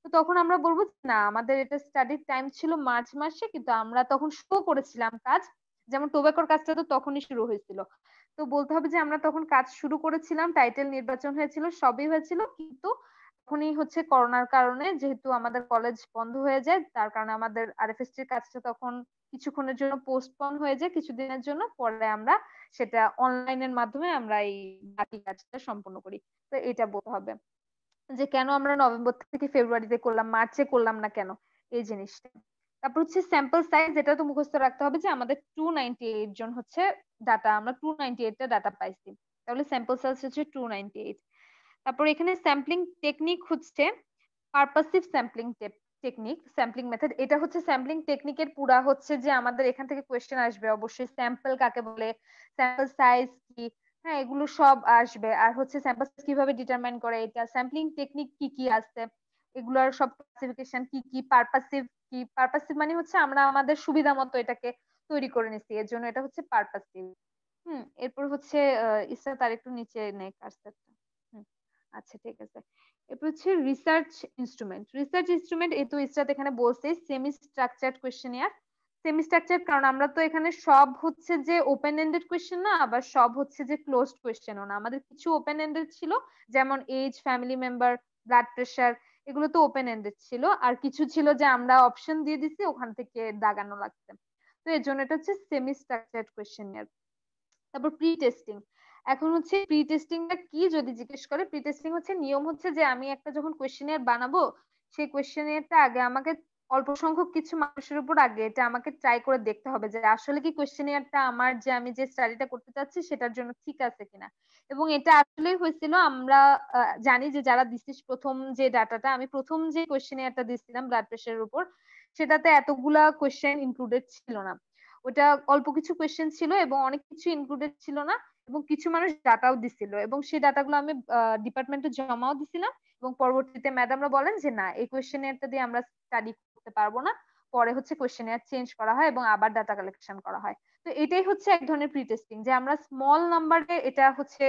তো তখন আমরা বলবো না, আমাদের এটা স্টাডির টাইম ছিল মার্চ মাসে, কিন্তু আমরা তখন শুরু করেছিলাম কাজ, যেমন টোব্যাকোর কাজটা তো তখনই শুরু হয়েছিল। তো বলতে হবে যে আমরা তখন কাজ শুরু করেছিলাম, টাইটেল নির্বাচন হয়েছিল, সবই হয়েছিল, কিন্তু তখনই হচ্ছে করোনার কারণে যেহেতু আমাদের কলেজ বন্ধ হয়ে যায়, তার কারণে আমাদের আরএফএসটি এর কাজটা তখন কিছুক্ষণের জন্য পোস্টপোন হয়ে যায়, কিছুদিনের জন্য। পরে আমরা সেটা অনলাইনের মাধ্যমে আমরা এই বাকি কাজটা সম্পন্ন করি। তো এটা বলতে হবে যে কেন আমরা নভেম্বর থেকে ফেব্রুয়ারিতে করলাম, মার্চে করলাম না কেন, এই জিনিসটা। তারপর হচ্ছে স্যাম্পল সাইজ, এটা তো মুখস্থ রাখতে হবে যে আমাদের 298 জন হচ্ছে ডাটা, আমরা 298টা ডাটা পাইছি, তাহলে স্যাম্পল সাইজ হচ্ছে 298। তারপর এখানে স্যাম্পলিং টেকনিক হচ্ছে পারপাসিভ স্যাম্পলিং টেকনিক, স্যাম্পলিং মেথড। এটা হচ্ছে স্যাম্পলিং টেকনিকের পুরা হচ্ছে যে আমাদের এখান থেকে কোয়েশ্চেন আসবে অবশ্যই, স্যাম্পল কাকে বলে, স্যাম্পল সাইজ কি, হ্যাঁ এগুলো সব আসবে। আর হচ্ছে স্যাম্পল সাইজ কিভাবে ডিটারমাইন করে, এটা স্যাম্পলিং টেকনিক কি কি আছে, এগুলোর সব ক্লাসিফিকেশন কি কি, পারপাসিভ কি, পারপাসিভ মানে হচ্ছে আমরা আমাদের সুবিধা মতো এটাকে তৈরি করে নিছি, এর জন্য এটা হচ্ছে পারপাসিভ। এরপর হচ্ছে ইসা তার একটু নিচে নেই কার্সারটা। আচ্ছা ঠিক আছে। এরপর হচ্ছে রিসার্চ ইনস্ট্রুমেন্ট, রিসার্চ ইনস্ট্রুমেন্ট এই তো ইসরাত এখানে বলছে semi structured questionnaire. Semi structured কারণ আমরা তো এখানে সব হচ্ছে যে ওপেন এন্ডেড কোয়েশ্চেন না, আবার সব হচ্ছে যে ক্লোজড কোয়েশ্চেনও না, আমাদের কিছু ওপেন এন্ডেড ছিল, যেমন age, family member, blood pressure, এগুলো তো ওপেন এন্ডেড ছিল। আর কিছু ছিল যে আমরা অপশন দিয়ে দিছি, ওখান থেকে দাগানো লাগছে। তো এর জন্য এটা হচ্ছে সেমি স্ট্রাকচার্ড কোয়েশ্চেনিয়ার। তারপর প্রি টেস্টিং, এখন হচ্ছে প্রি টেস্টিংটা কি যদি জিজ্ঞেস করে, প্রি টেস্টিং হচ্ছে নিয়ম হচ্ছে যে আমি একটা যখন কোয়েশ্চেনিয়ার বানাবো, সেই কোয়েশ্চেনিয়ারটা আগে আমাকে অল্প সংখ্যক কিছু মানুষের উপর আগে এটা আমাকে ট্রাই করে দেখতে হবে যে আসলে কি কোয়েশ্চেনিয়ারটা আমার যে আমি যে স্টাডিটা করতে চাচ্ছি সেটার জন্য ঠিক আছে কিনা। এবং এটা আসলেই হয়েছিল, আমরা জানি যে যারা দিচ্ছিস প্রথম যে ডাটাটা, আমি প্রথম যে কোয়েশ্চেনিয়ারটা দিচ্ছিলাম ব্লাড প্রেশারের উপর, সেটাতে এতগুলা কোয়েশ্চেন ইনক্লুডেড ছিল না, ওটা অল্প কিছু কোয়েশ্চেন ছিল এবং অনেক কিছু ইনক্লুডেড ছিল না। এবং কিছু মানুষ ডাটাও দিছিল এবং সেই ডাটাগুলো আমি ডিপার্টমেন্টে জমাও দিছিলাম। এবং পরবর্তীতে ম্যাডামরা বলেন যে না, এই কোয়েশ্চেনিয়ারটা দিয়ে আমরা স্টাডি করতে পারবো না, পরে হচ্ছে কোয়েশ্চেনিয়ার চেঞ্জ করা হয় এবং আবার ডাটা কালেকশন করা হয়। তো এটাই হচ্ছে এক ধরনের প্রি টেস্টিং, যে আমরা স্মল নাম্বারে এটা হচ্ছে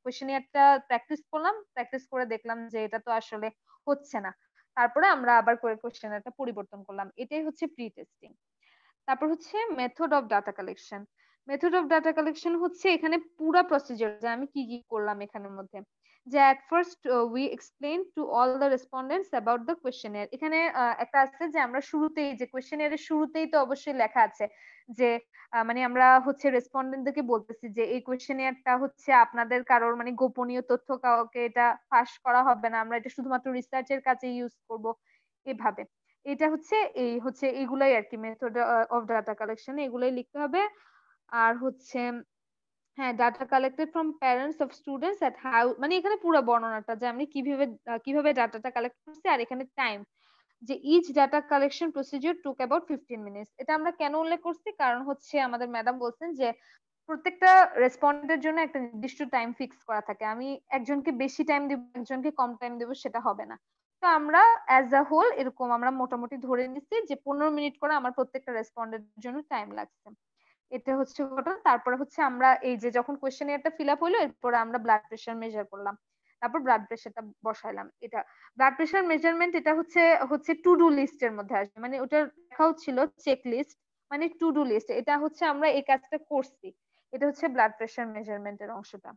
কোয়েশ্চেনিয়ারটা প্র্যাকটিস করলাম, প্র্যাকটিস করে দেখলাম যে এটা তো আসলে হচ্ছে না, তারপরে আমরা আবার করে কোয়েশ্চেনিয়ারটা পরিবর্তন করলাম, এটাই হচ্ছে প্রি টেস্টিং। তারপর হচ্ছে method of data collection, method of data collection হচ্ছে এখানে পুরা প্রসিজার যে আমি কি কি করলাম এখানের মধ্যে। যে at first we explained to all the respondents about the questionnaire, এখানে একটা আছে যে আমরা শুরুতেই যে কোয়েশ্চেনিয়ারের শুরুতেই তো অবশ্যই লেখা আছে যে মানে আমরা হচ্ছে রেসপন্ডেন্টদেরকে বলতেছি যে এই কোয়েশ্চেনিয়ারটা হচ্ছে আপনাদের কারোর মানে গোপনীয় তথ্য, কাউকে এটা ফাঁস করা হবে না, আমরা এটা শুধুমাত্র রিসার্চের কাজে ইউজ করব, এভাবে। এটা হচ্ছে এই হচ্ছে এগুলাই আর কি মেথড অফ ডাটা কালেকশন, এগুলাই লিখতে হবে। আর হচ্ছে হ্যাঁ, data collected from parents of students at how, মানে এখানে পুরো বর্ণনাটা যে আমি কিভাবে কিভাবে ডাটাটা কালেক্ট করছি, আর এখানে টাইম যে each data collection procedure took about 15 minutes. এটা আমরা কেন উল্লেখ করছি, কারণ হচ্ছে আমাদের ম্যাডাম বলছেন যে প্রত্যেকটা রেসপন্ডেন্টের জন্য একটা নির্দিষ্ট টাইম ফিক্স করা থাকে, আমি একজনকে বেশি টাইম দিব একজনকে কম টাইম দেব সেটা হবে না। তো আমরা অ্যাজ আ হোল এরকম আমরা মোটামুটি ধরে নিচ্ছি যে 15 মিনিট করে আমার প্রত্যেকটা রেসপন্ডেন্টের জন্য টাইম লাগছে। এটা হচ্ছে ঘটনা। তারপরে হচ্ছে আমরা এই যে যখন কোয়েশ্চেনিয়ারটা ফিল আপ হইলো, এরপরে আমরা ব্লাড প্রেশার মেজার করলাম, তারপর ব্লাড প্রেশারটা বসাইলাম। এটা ব্লাড প্রেশার মেজারমেন্ট, এটা হচ্ছে হচ্ছে টু ডু লিস্টের মধ্যে আসবে, মানে ওটার লেখাও ছিল চেক লিস্ট, মানে টু ডু লিস্ট, এটা হচ্ছে আমরা এই কাজটা করছি এটা হচ্ছে ব্লাড প্রেশার মেজারমেন্টের অংশটা।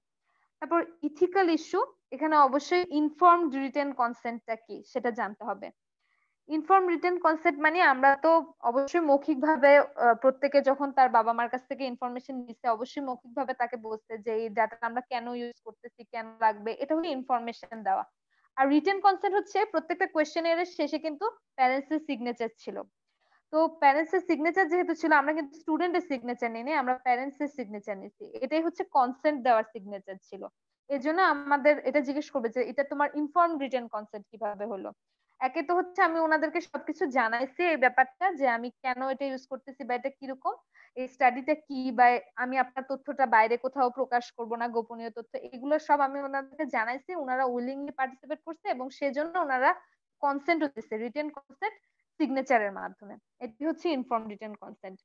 তারপর ইথিক্যাল ইস্যু, এখানে অবশ্যই ইনফর্মড রিটেন কনসেন্টটা কি সেটা জানতে হবে। ইনফর্ম রিটেন কনসেন্ট মানে আমরা তো অবশ্যই মৌখিক ভাবে প্রত্যেকে যখন তার বাবা মার কাছ থেকে ইনফরমেশন নিচ্ছে অবশ্যই মৌখিক ভাবে তাকে বলছে যে এই ডাটা আমরা কেন ইউজ করতেছি, কেন লাগবে, এটা হলো ইনফরমেশন দেওয়া। আর রিটেন কনসেন্ট হচ্ছে প্রত্যেকটা কোয়েশ্চেনের শেষে কিন্তু প্যারেন্টস এর সিগনেচার ছিল। তো প্যারেন্টস এর সিগনেচার যেহেতু ছিল, আমরা কিন্তু স্টুডেন্টের সিগনেচার নিই, আমরা প্যারেন্টস এর সিগনেচার নিচ্ছি, এটাই হচ্ছে কনসেন্ট দেওয়ার সিগনেচার ছিল। এর জন্য আমাদের এটা জিজ্ঞেস করবে যে এটা তোমার ইনফর্ম রিটেন কনসেন্ট কিভাবে হলো। একে তো হচ্ছে আমি ওনাদেরকে সবকিছু জানাইছি এই ব্যাপারটা যে আমি কেন এটা ইউজ করতেছি বা এটা কিরকম, এই স্টাডিটা কি, বা আমি আপনার তথ্যটা বাইরে কোথাও প্রকাশ করব না, গোপনীয় তথ্য, এগুলো সব আমি ওনাদেরকে জানাইছি। ওনারা উইলিংলি পার্টিসিপেট করছে এবং সেজন্য ওনারা কনসেন্ট হতেছে রিটেন কনসেন্ট সিগনেচারের মাধ্যমে। এটি হচ্ছে ইনফর্ম রিটেন কনসেন্ট।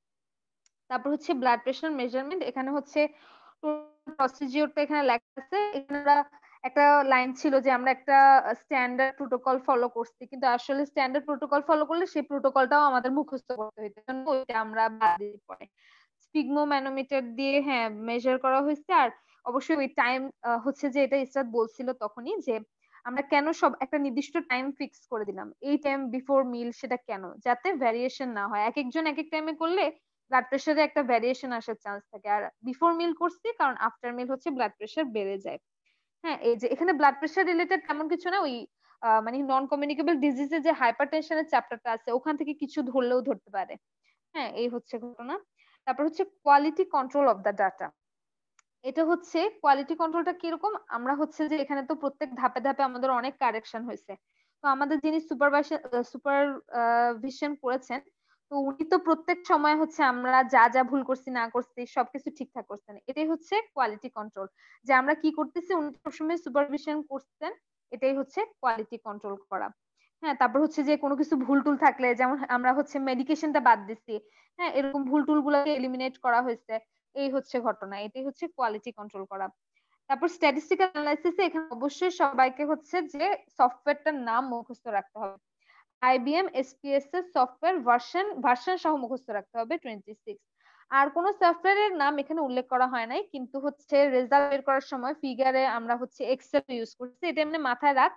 তারপর হচ্ছে ব্লাড প্রেশার মেজারমেন্ট, এখানে হচ্ছে প্রসিজিওরটা এখানে লেখা আছে। এখানে একটা লাইন ছিল যে আমরা একটা স্ট্যান্ডার্ড প্রোটোকল ফলো করছি, কিন্তু আসলে স্ট্যান্ডার্ড প্রোটোকল ফলো করলে সেই প্রোটোকলটাও আমাদের মুখস্থ করতে হইতো, ওইটা আমরা বাদ দিয়ে পড়ে স্পিগমোম্যানোমিটার দিয়ে হ্যাঁ মেজার করা হয়েছে। আর অবশ্যই ওই টাইম হচ্ছে যে এটা ইসরাত বলছিল তখনই যে আমরা কেন সব একটা নির্দিষ্ট টাইম ফিক্স করে দিলাম, এই টাইম বিফোর মিল, সেটা কেন, যাতে ভ্যারিয়েশন না হয়। এক একজন এক এক টাইমে করলে ব্লাড প্রেশারে একটা ভ্যারিয়েশন আসার চান্স থাকে। আর বিফোর মিল করছি কারণ আফটার মিল হচ্ছে ব্লাড প্রেশার বেড়ে যায়। হ্যাঁ, এই যে এখানে ব্লাড প্রেশার রিলেটেড তেমন কিছু না, ওই মানে নন কমিউনিকেবল ডিজিজে যে হাইপার টেনশনের চ্যাপ্টারটা আছে ওখান থেকে কিছু ধরলেও ধরতে পারে। হ্যাঁ, এই হচ্ছে ঘটনা। তারপর হচ্ছে quality control of the data. এটা হচ্ছে কোয়ালিটি কন্ট্রোলটা কিরকম, আমরা হচ্ছে যে এখানে তো প্রত্যেক ধাপে ধাপে আমাদের অনেক কারেকশন হয়েছে। তো আমাদের যিনি সুপারভিশন করেছেন, তো উনি তো প্রত্যেক সময় হচ্ছে আমরা যা যা ভুল করছি না করছি সবকিছু ঠিকঠাক করছেন, এটাই হচ্ছে কোয়ালিটি কন্ট্রোল। যে আমরা কি করতেছি উনি সবসময় সুপারভিশন করছেন, এটাই হচ্ছে কোয়ালিটি কন্ট্রোল করা। হ্যাঁ, তারপর হচ্ছে যে কোনো কিছু ভুল টুল থাকলে, যেমন আমরা হচ্ছে মেডিকেশনটা বাদ দিচ্ছি, হ্যাঁ এরকম ভুল টুল গুলোকে এলিমিনেট করা হয়েছে, এই হচ্ছে ঘটনা, এটাই হচ্ছে কোয়ালিটি কন্ট্রোল করা। তারপর স্ট্যাটিস্টিক্যাল অ্যানালাইসিসে এখানে অবশ্যই সবাইকে হচ্ছে যে সফটওয়্যারটার নাম মুখস্থ রাখতে হবে। আইবিএম এসপিএসএস সফটওয়্যার ভার্সন সহ মুখস্থ রাখতে হবে 26। আর কোন সফটওয়্যারের নাম এখানে উল্লেখ করা হয় নাই, কিন্তু হচ্ছে রেজাল্ট বের করার সময় ফিগারে আমরা হচ্ছে এক্সেল ইউজ করছি, এটা এমনি মাথায় রাখ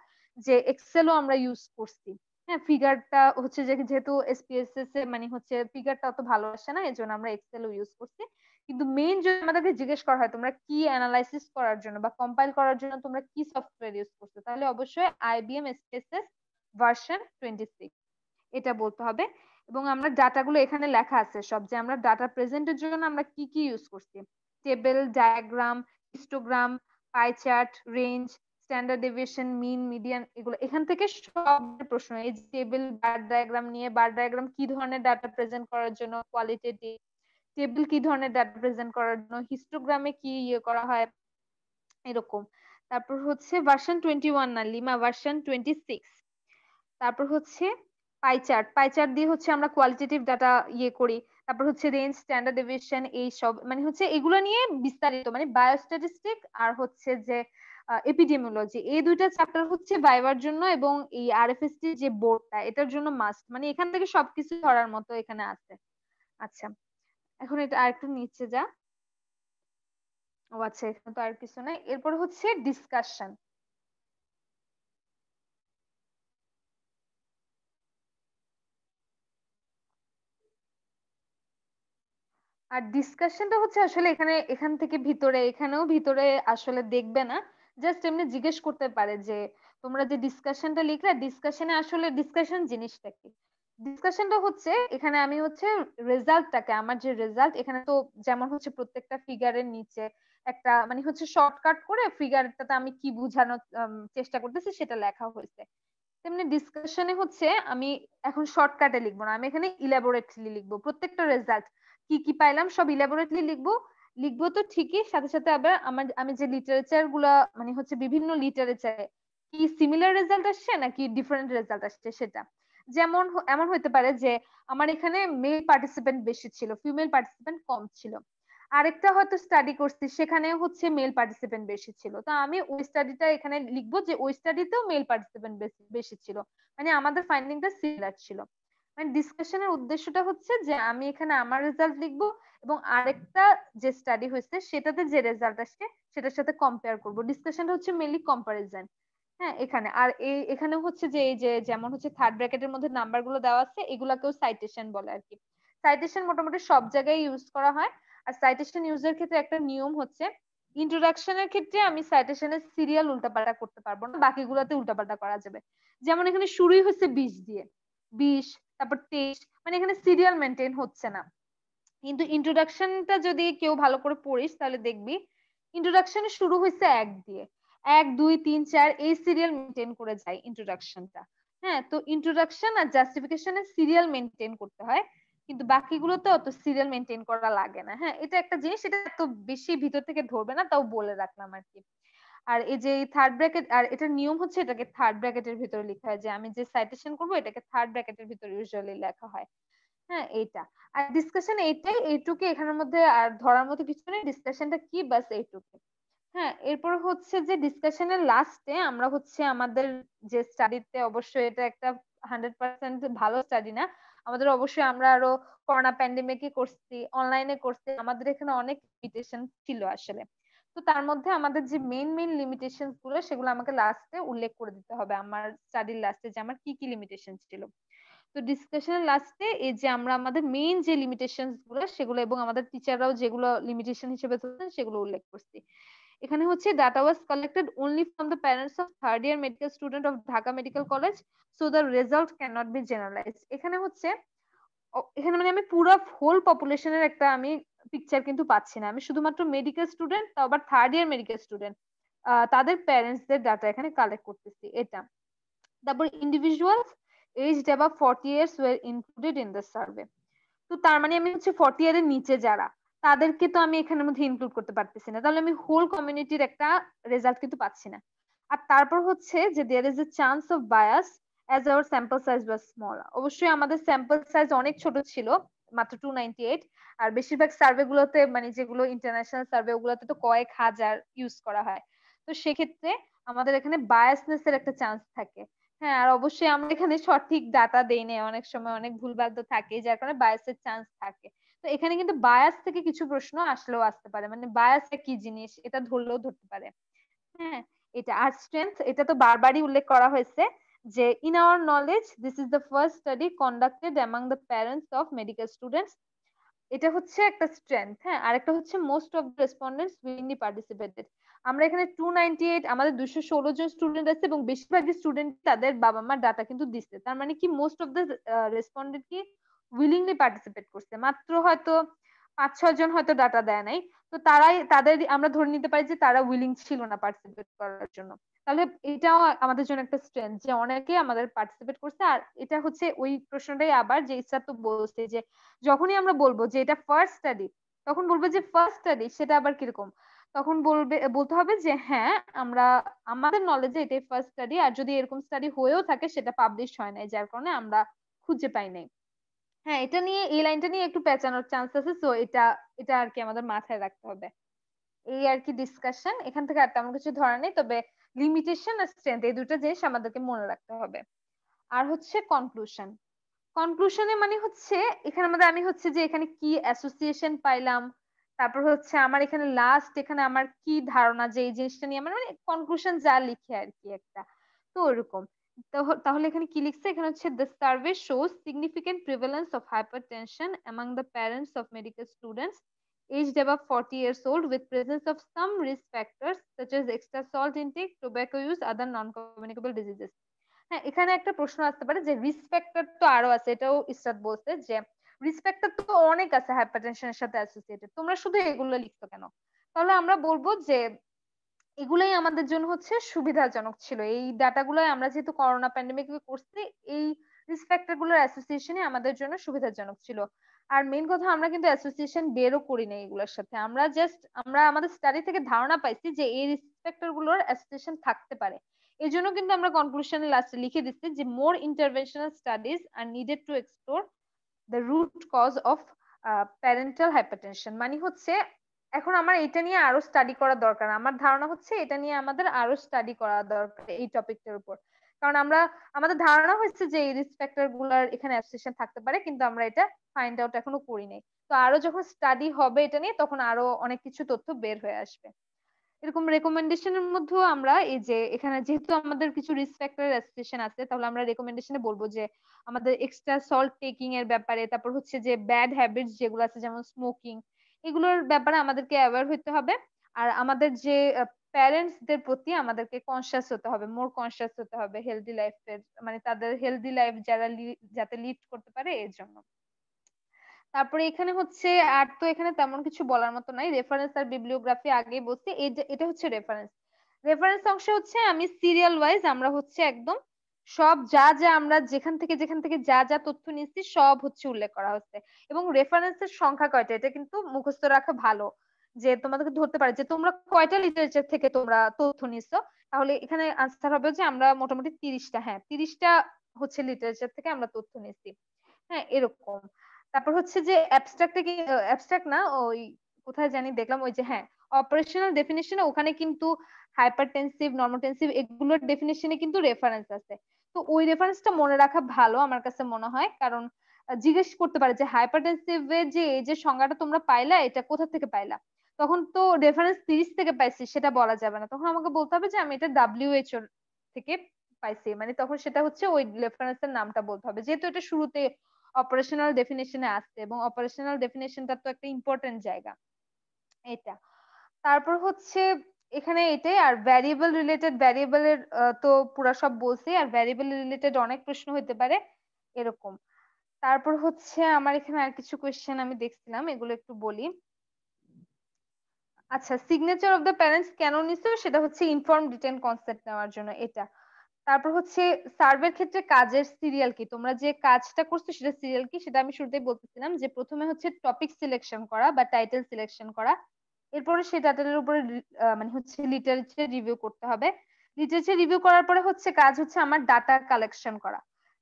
যে এক্সেলও আমরা ইউজ করছি। হ্যাঁ, ফিগারটা হচ্ছে যে যেহেতু এসপিএসএস এ মানে হচ্ছে ফিগারটা অত ভালো আসে না, এজন্য আমরা এক্সেলও ইউজ করছি। কিন্তু মেইন যদি আমাদেরকে জিজ্ঞেস করা হয় তোমরা কি অ্যানালাইসিস করার জন্য বা কম্পাইল করার জন্য তোমরা কি সফটওয়্যার ইউজ করছো, তাহলে অবশ্যই আইবিএম এসপিএসএস ভার্সন 26 এটা বলতে হবে। এবং আমরা ডাটাগুলো এখানে লেখা আছে সব, যে আমরা ডাটা প্রেজেন্টের জন্য আমরা কি কি ইউজ করছি, table, diagram, histogram, pie chart, range, standard deviation, mean, median, এগুলো এখান থেকে সব প্রশ্ন। এই টেবিল বার ডায়াগ্রাম নিয়ে, বার ডায়াগ্রাম কি ধরনের ডাটা প্রেজেন্ট করার জন্য, কোয়ালিটেটিভ, টেবিল কি ধরনের ডাটা প্রেজেন্ট করার জন্য, হিস্টোগ্রামে কি ইয়ে করা হয়, এরকম। তারপর হচ্ছে ভার্সন 21 না, লিমা ভার্সন 26। তারপর হচ্ছে পাই চার্ট, পাই চার্ট দিয়ে হচ্ছে আমরা কোয়ালিটেটিভ ডাটা ইয়ে করি। তারপর হচ্ছে রেঞ্জ, স্ট্যান্ডার্ড ডেভিয়েশন, এই সব মানে হচ্ছে এগুলো নিয়ে বিস্তারিত, মানে বায়োস্ট্যাটিস্টিক আর হচ্ছে যে এপিডেমিওলজি, এই দুইটা চ্যাপ্টার হচ্ছে ভাইবার জন্য, এবং এই আরএফএসটি যে বোর্ডটা এটার জন্য মাস্ট, মানে এখান থেকে সবকিছু ধরার মতো এখানে আছে। আচ্ছা, এখন এটা আর একটু নিচে যা। ও আচ্ছা, এখানে তো আর কিছু নাই। এরপর হচ্ছে ডিসকাশন। আর ডিসকাশনটা হচ্ছে আসলে এখান থেকে ভিতরে, এখানেও ভিতরে আসলে দেখবে না, জাস্ট এমনি জিজ্ঞেস করতে পারে যে তোমরা যে ডিসকাশনটা লিখলে, ডিসকাশনে আসলে ডিসকাশন জিনিসটা কি। ডিসকাশনটা হচ্ছে এখানে আমি হচ্ছে রেজাল্টটাকে, আমার যে রেজাল্ট এখানে তো যেমন হচ্ছে প্রত্যেকটা ফিগারের নিচে একটা মানে হচ্ছে শর্টকাট করে ফিগারটাতে আমি কি বোঝানোর চেষ্টা করতেছি সেটা লেখা হয়েছে। তেমনি ডিসকাশনে হচ্ছে আমি এখন শর্টকাটে লিখবো না, আমি এখানে ইলাবোরেটলি লিখবো প্রত্যেকটা রেজাল্ট কি কি পাইলাম সব ইলাবোরেটলি লিখবো। লিখবো তো ঠিকই, সাথে সাথে আবার আমি যে লিটারেচার গুলা মানে হচ্ছে বিভিন্ন লিটারেচারে কি সিমিলার রেজাল্ট আসছে নাকি ডিফারেন্ট রেজাল্ট আসছে সেটা। যেমন এমন হতে পারে যে আমার এখানে মেল পার্টিসিপেন্ট বেশি ছিল, ফিমেল পার্টিসিপেন্ট কম ছিল। আরেকটা হয়তো স্টাডি করছি সেখানে হচ্ছে মেল পার্টিসিপেন্ট বেশি ছিল, তো আমি ওই স্টাডিটা এখানে লিখবো যে ওই স্টাডিতেও মেল পার্টিসিপেন্ট বেশি ছিল, মানে আমাদের ফাইন্ডিংটা সিমিলার ছিল। মানে ডিসকাশনের উদ্দেশ্যটা হচ্ছে যে আমি এখানে আমার রেজাল্ট লিখবো এবং আরেকটা যে স্টাডি হয়েছে সেটাতে যে রেজাল্ট আসছে সেটার সাথে কম্পেয়ার করব। ডিসকাশনটা হচ্ছে মেইনলি কম্পারিজন। হ্যাঁ, এখানে আর এখানে হচ্ছে যে এই যে যেমন হচ্ছে থার্ড ব্র্যাকেটের মধ্যে নাম্বার গুলো দেওয়া আছে এগুলাকেও সাইটেশন বলে আর কি। সাইটেশন মোটামুটি সব জায়গায় ইউজ করা হয়। আর সাইটেশন ইউজের ক্ষেত্রে একটা নিয়ম হচ্ছে, ইন্ট্রোডাকশনের ক্ষেত্রে আমি সাইটেশনের সিরিয়াল উল্টাপাল্টা করতে পারবো না, বাকিগুলোতে উল্টাপাল্টা করা যাবে। যেমন এখানে শুরুই হচ্ছে 20 দিয়ে, 20 তারপর 23, মানে এখানে সিরিয়াল মেনটেন হচ্ছে না। কিন্তু ইন্ট্রোডাকশনটা যদি কেউ ভালো করে পড়িস তাহলে দেখবি ইন্ট্রোডাকশনে শুরু হয়েছে 1 দিয়ে, 1 2 3 4 এই সিরিয়াল মেনটেন করে যায় ইন্ট্রোডাকশনটা। হ্যাঁ, তো ইন্ট্রোডাকশন আর জাস্টিফিকেশনের সিরিয়াল মেনটেন করতে হয়, কিন্তু বাকিগুলোতে অত সিরিয়াল মেনটেন করা লাগে না। হ্যাঁ, এটা একটা জিনিস, এটা তো বেশি ভিতর থেকে ধরবে না, তাও বলে রাখলাম আর কি। আর এই যে থার্ড ব্র্যাকেট, আর এটার নিয়ম হচ্ছে এটাকে থার্ড ব্র্যাকেটের ভিতরে লেখা হয়, যে আমি যে সাইটেশন করব এটাকে থার্ড ব্র্যাকেটের ভিতরে ইউজুয়ালি লেখা হয়। হ্যাঁ, এইটা। আর ডিসকাশন এইটাই, এইটুকু এখানের মধ্যে আর ধরার মতো কিছু নেই, ডিসকাশনটা কি বাস এইটুকু। হ্যাঁ, এরপর হচ্ছে যে ডিসকাশনের লাস্টে আমরা হচ্ছে আমাদের যে স্টাডিতে, অবশ্যই এটা একটা 100% ভালো স্টাডি না, আমাদের অবশ্যই আমরা আরো করোনা প্যান্ডেমিকে করছি, অনলাইনে করছি, আমাদের এখানে অনেক লিমিটেশন ছিল আসলে। তো তার মধ্যে আমাদের যে মেইন মেইন লিমিটেশন গুলো সেগুলো আমাকে লাস্টে উল্লেখ করে দিতে হবে, আমার স্টাডির লাস্টে যে আমার কি কি লিমিটেশন ছিল। তো ডিসকাশনের লাস্টে এই যে আমরা আমাদের মেইন যে লিমিটেশন গুলো সেগুলো এবং আমাদের টিচাররাও যেগুলো লিমিটেশন হিসেবে ধরতেন সেগুলো উল্লেখ করছি। এখানে হচ্ছে data was collected only from the parents of third year medical student of Dhaka medical college, so the result can not be generalized. এখানে হচ্ছে এখানে মানে আমি পুরো হোল পপুলেশনের একটা আমি পিকচার কিন্তু পাচ্ছি না, আমি শুধুমাত্র মেডিকেল স্টুডেন্ট, তাও আবার থার্ড ইয়ার মেডিকেল স্টুডেন্ট, তাদের প্যারেন্টসদের ডাটা এখানে কালেক্ট করতেছি এটা। তারপর individuals aged above 40 years were included in the survey। তো তার মানে আমি হচ্ছে 40 ইয়ারের নিচে যারা, তাদেরকে তো আমি এখানের মধ্যে ইনক্লুড করতে পারতেছি না, তাহলে আমি হোল কমিউনিটির একটা রেজাল্ট কিন্তু পাচ্ছি না। আর তারপর হচ্ছে যে there is a chance of bias as our sample size was small. অবশ্যই আমাদের স্যাম্পল সাইজ অনেক ছোট ছিল, মাত্র 298। আর বেশিরভাগ সার্ভে গুলোতে, মানে যেগুলো ইন্টারন্যাশনাল সার্ভে ওগুলোতে তো কয়েক হাজার ইউজ করা হয়। তো সেক্ষেত্রে আমাদের এখানে বায়াসনেস এর একটা চান্স থাকে। হ্যাঁ, আর অবশ্যই আমরা এখানে সঠিক ডাটা দেই না, অনেক সময় অনেক ভুলভাল তো থাকে, যার কারণে বায়াসের চান্স থাকে। তো এখানে কিন্তু বায়াস থেকে কিছু প্রশ্ন আসলেও আসতে পারে, মানে বায়াসটা কি জিনিস এটা ধরলেও ধরতে পারে। হ্যাঁ, এটা। আর স্ট্রেংথ, এটা তো বারবারই উল্লেখ করা হয়েছে যে in our knowledge this is the first study conducted among the parents of medical students. এটা হচ্ছে একটা স্ট্রেংথ। হ্যাঁ, আরেকটা হচ্ছে most of the respondents willingly participated. আমরা এখানে 298, আমাদের 216 জন স্টুডেন্ট আছে এবং বেশিরভাগই স্টুডেন্ট তাদের বাবা মার ডাটা কিন্তু দিচ্ছে, তার মানে কি মোস্ট অফ দ্য রেসপন্ডেন্ট কি উইলিংলি পার্টিসিপেট করছে, মাত্র হয়তো 5-6 জন হয়তো ডাটা দেয় নাই। তো তারাই, তাদের আমরা ধরে নিতে পারি যে তারা উইলিং ছিল না পার্টিসিপেট করার জন্য। তাহলে এটাও আমাদের জন্য একটা স্ট্রেংথ যে অনেকে আমাদের পার্টিসিপেট করছে। আর এটা হচ্ছে ওই প্রশ্নটাই আবার যে ইচ্ছা তো বলছে যে যখনই আমরা বলবো যে এটা ফার্স্ট স্টাডি, তখন বলবো যে ফার্স্ট স্টাডি সেটা আবার কিরকম, তখন বলতে হবে যে হ্যাঁ আমরা, আমাদের নলেজে এটাই ফার্স্ট স্টাডি, আর যদি এরকম স্টাডি হয়েও থাকে সেটা পাবলিশ হয় নাই, যার কারণে আমরা খুঁজে পাই নাই। হ্যাঁ, এটা নিয়ে, এই লাইনটা নিয়ে একটু পেঁচানোর চান্স আছে, সো এটা এটা আর কি আমাদের মাথায় রাখতে হবে। এই আর কি ডিসকাশন, এখান থেকে আর তেমন কিছু ধরা নেই, তবে লিমিটেশন আর স্ট্রেংথ এই দুটো জিনিস আমাদেরকে মনে রাখতে হবে। আর হচ্ছে কনক্লুশন। কনক্লুশনে মানে হচ্ছে এখানে আমাদের, আমি হচ্ছে যে এখানে কি অ্যাসোসিয়েশন পাইলাম, তারপর হচ্ছে আমার এখানে লাস্ট, এখানে আমার কি ধারণা যে এই জিনিসটা নিয়ে আমার, মানে কনক্লুশন যা লিখে আর কি একটা, তো ওরকম। তাহলে এখানে কি লিখছে, এখানে হচ্ছে the survey shows significant prevalence of hypertension among the parents of medical students aged above 40 years old with presence of some risk factors such as extra salt intake, tobacco use, other non-communicable diseases। হ্যাঁ, এখানে একটা প্রশ্ন আসতে পারে যে risk factor তো আরো আছে, এটাও ইসরাত বলছে যে রিস্ক ফ্যাক্টর তো অনেক আছে হাইপারটেনশনের সাথে অ্যাসোসিয়েটেড, তোমরা শুধু এগুলো লিখছো কেন? তাহলে আমরা বলবো যে এগুলাই আমাদের জন্য হচ্ছে সুবিধাজনক ছিল, এই ডাটাগুলোই আমরা যেহেতু করোনা প্যান্ডেমিক করছি, এই রিস্ক ফ্যাক্টর গুলোর অ্যাসোসিয়েশনই আমাদের জন্য সুবিধাজনক ছিল। আর মেইন কথা, আমরা কিন্তু অ্যাসোসিয়েশন বেরও করি না এগুলোর সাথে, আমরা জাস্ট আমরা আমাদের স্টাডি থেকে ধারণা পাইছি যে এই রিস্ক ফ্যাক্টর গুলোর অ্যাসোসিয়েশন থাকতে পারে। এই জন্য কিন্তু আমরা কনক্লুশনের লাস্টে লিখে দিচ্ছি যে more interventional studies are needed to explore the root cause of parental hypertension. মানে হচ্ছে এখন আমার এটা নিয়ে আরো স্টাডি করা দরকার, আমার ধারণা হচ্ছে এটা নিয়ে আমাদের আরো স্টাডি করা দরকার এই টপিকটার উপর। কারণ আমাদের ধারণা হয়েছে যে এই রিস্ক ফ্যাক্টর গুলার এখানে অ্যাসোসিয়েশন থাকতে পারে, কিন্তু আমরা এটা ফাইন্ড আউট এখনো করি নাই। তো আরো যখন স্টাডি হবে এটা নিয়ে তখন আরো অনেক কিছু তথ্য বের হয়ে আসবে। এরকম রেকমেন্ডেশনের মধ্যেও আমরা এই যে এখানে যেহেতু আমাদের কিছু রিস্ক ফ্যাক্টর অ্যাসোসিয়েশন আছে, তাহলে আমরা রেকমেন্ডেশনে বলবো যে আমাদের এক্সট্রা সল্ট টেকিং এর ব্যাপারে, তারপর হচ্ছে যে ব্যাড হ্যাবিটস যেগুলো আছে যেমন স্মোকিং, এগুলোর ব্যাপারে আমাদেরকে অ্যাওয়্যার হতে হবে। আর আমাদের যে প্যারেন্টস দের প্রতি আমাদেরকে কনসিয়াস হতে হবে, মোর কনসিয়াস হতে হবে হেলদি লাইফের, মানে তাদের হেলদি লাইফ যাতে লিড করতে পারে এর জন্য। তারপরে এখানে হচ্ছে আর তো এখানে তেমন কিছু বলার মতো নাই, রেফারেন্স আর বিবলিওগ্রাফি আগেই বলছি। এটা হচ্ছে রেফারেন্স। রেফারেন্স অংশে হচ্ছে আমি সিরিয়াল ওয়াইজ আমরা হচ্ছে একদম সব যা যা আমরা যেখান থেকে যা যা তথ্য নিচ্ছি সব হচ্ছে উল্লেখ করা হচ্ছে। এবং রেফারেন্সের সংখ্যা কয়টা এটা কিন্তু মুখস্থ রাখা ভালো, যে তোমাদেরকে ধরতে পারে যে তোমরা কয়টা লিটারেচার থেকে তোমরা তথ্য নিচ্ছো। তাহলে এখানে আনসার হবে যে আমরা মোটামুটি 30টা, হ্যাঁ 30টা হচ্ছে লিটারেচার থেকে আমরা তথ্য নিচ্ছি। হ্যাঁ এরকম। তারপর হচ্ছে যে অ্যাবস্ট্রাক্টে কি, অ্যাবস্ট্রাক্ট না, ওই কোথায় জানি দেখলাম ওই যে হ্যাঁ অপারেশনাল ডেফিনিশনে ওখানে কিন্তু হাইপারটেনসিভ নর্মোটেনসিভ এগুলোর ডেফিনিশনে কিন্তু রেফারেন্স আছে। তো ওই রেফারেন্সটা মনে রাখা ভালো আমার কাছে মনে হয়, কারণ জিজ্ঞেস করতে পারে যে হাইপারটেনসিভ এর যে এই যে সংজ্ঞাটা তোমরা পাইলা এটা কোথা থেকে পাইলা, তখন তো রেফারেন্স 30 থেকে পাইছি সেটা বলা যাবে না, তখন আমাকে বলতে হবে যে আমি এটা WHO থেকে পাইছি, মানে তখন সেটা হচ্ছে ওই রেফারেন্সের নামটা বলতে হবে, যেহেতু এটা শুরুতে অপারেশনাল ডেফিনেশনে আসছে এবং অপারেশনাল ডেফিনেশনটা তো একটা ইম্পর্টেন্ট জায়গা এটা। তারপর হচ্ছে এখানে এটাই। আর ভ্যারিয়েবল রিলেটেড, ভ্যারিয়েবলের তো পুরা সব বলছি, আর ভ্যারিয়েবল রিলেটেড অনেক প্রশ্ন হতে পারে এরকম। তারপর হচ্ছে আমার এখানে আর কিছু কোয়েশ্চেন আমি দেখছিলাম, এগুলো একটু বলি। আচ্ছা, সিগনেচার অফ দ্য প্যারেন্টস কেন নিছো, সেটা হচ্ছে ইনফর্ম রিটেন কনসেপ্ট নেওয়ার জন্য এটা। তারপর হচ্ছে সার্ভের ক্ষেত্রে কাজের সিরিয়াল কি, তোমরা যে কাজটা করছো সেটা সিরিয়াল কি, সেটা আমি শুরুতেই বলতেছিলাম যে প্রথমে হচ্ছে টপিক সিলেকশন করা বা টাইটেল সিলেকশন করা, এরপরে সেই টাইটেলের উপরে মানে হচ্ছে লিটারেচার রিভিউ করতে হবে। লিটারেচার রিভিউ করার পরে হচ্ছে কাজ হচ্ছে আমার ডাটা কালেকশন করা।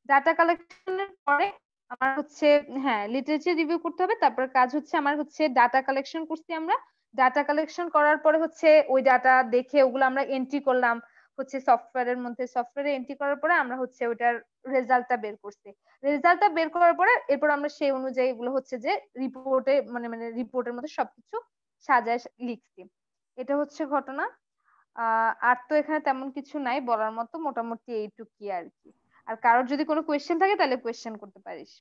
ডাটা কালেকশনের পরে আমার হচ্ছে হ্যাঁ লিটারেচার রিভিউ করতে হবে, তারপর কাজ হচ্ছে আমার হচ্ছে ডাটা কালেকশন করছি আমরা। ডাটা কালেকশন করার পরে হচ্ছে ওই ডাটা দেখে ওগুলো আমরা এন্ট্রি করলাম হচ্ছে সফটওয়্যারের মধ্যে, সফটওয়্যারে এন্ট্রি করার পরে আমরা হচ্ছে ওটার রেজাল্টটা বের করছি। রেজাল্টটা বের করার পরে এরপর আমরা সেই অনুযায়ী এগুলো হচ্ছে যে রিপোর্টে মানে মানে রিপোর্টের মধ্যে সবকিছু সাজায় লিখছি। এটা হচ্ছে ঘটনা। আর তো এখানে তেমন কিছু নাই বলার মতো, মোটামুটি এইটুকুই আর কি। আর কারোর যদি কোনো কোয়েশ্চেন থাকে তাহলে কোয়েশ্চেন করতে পারিস।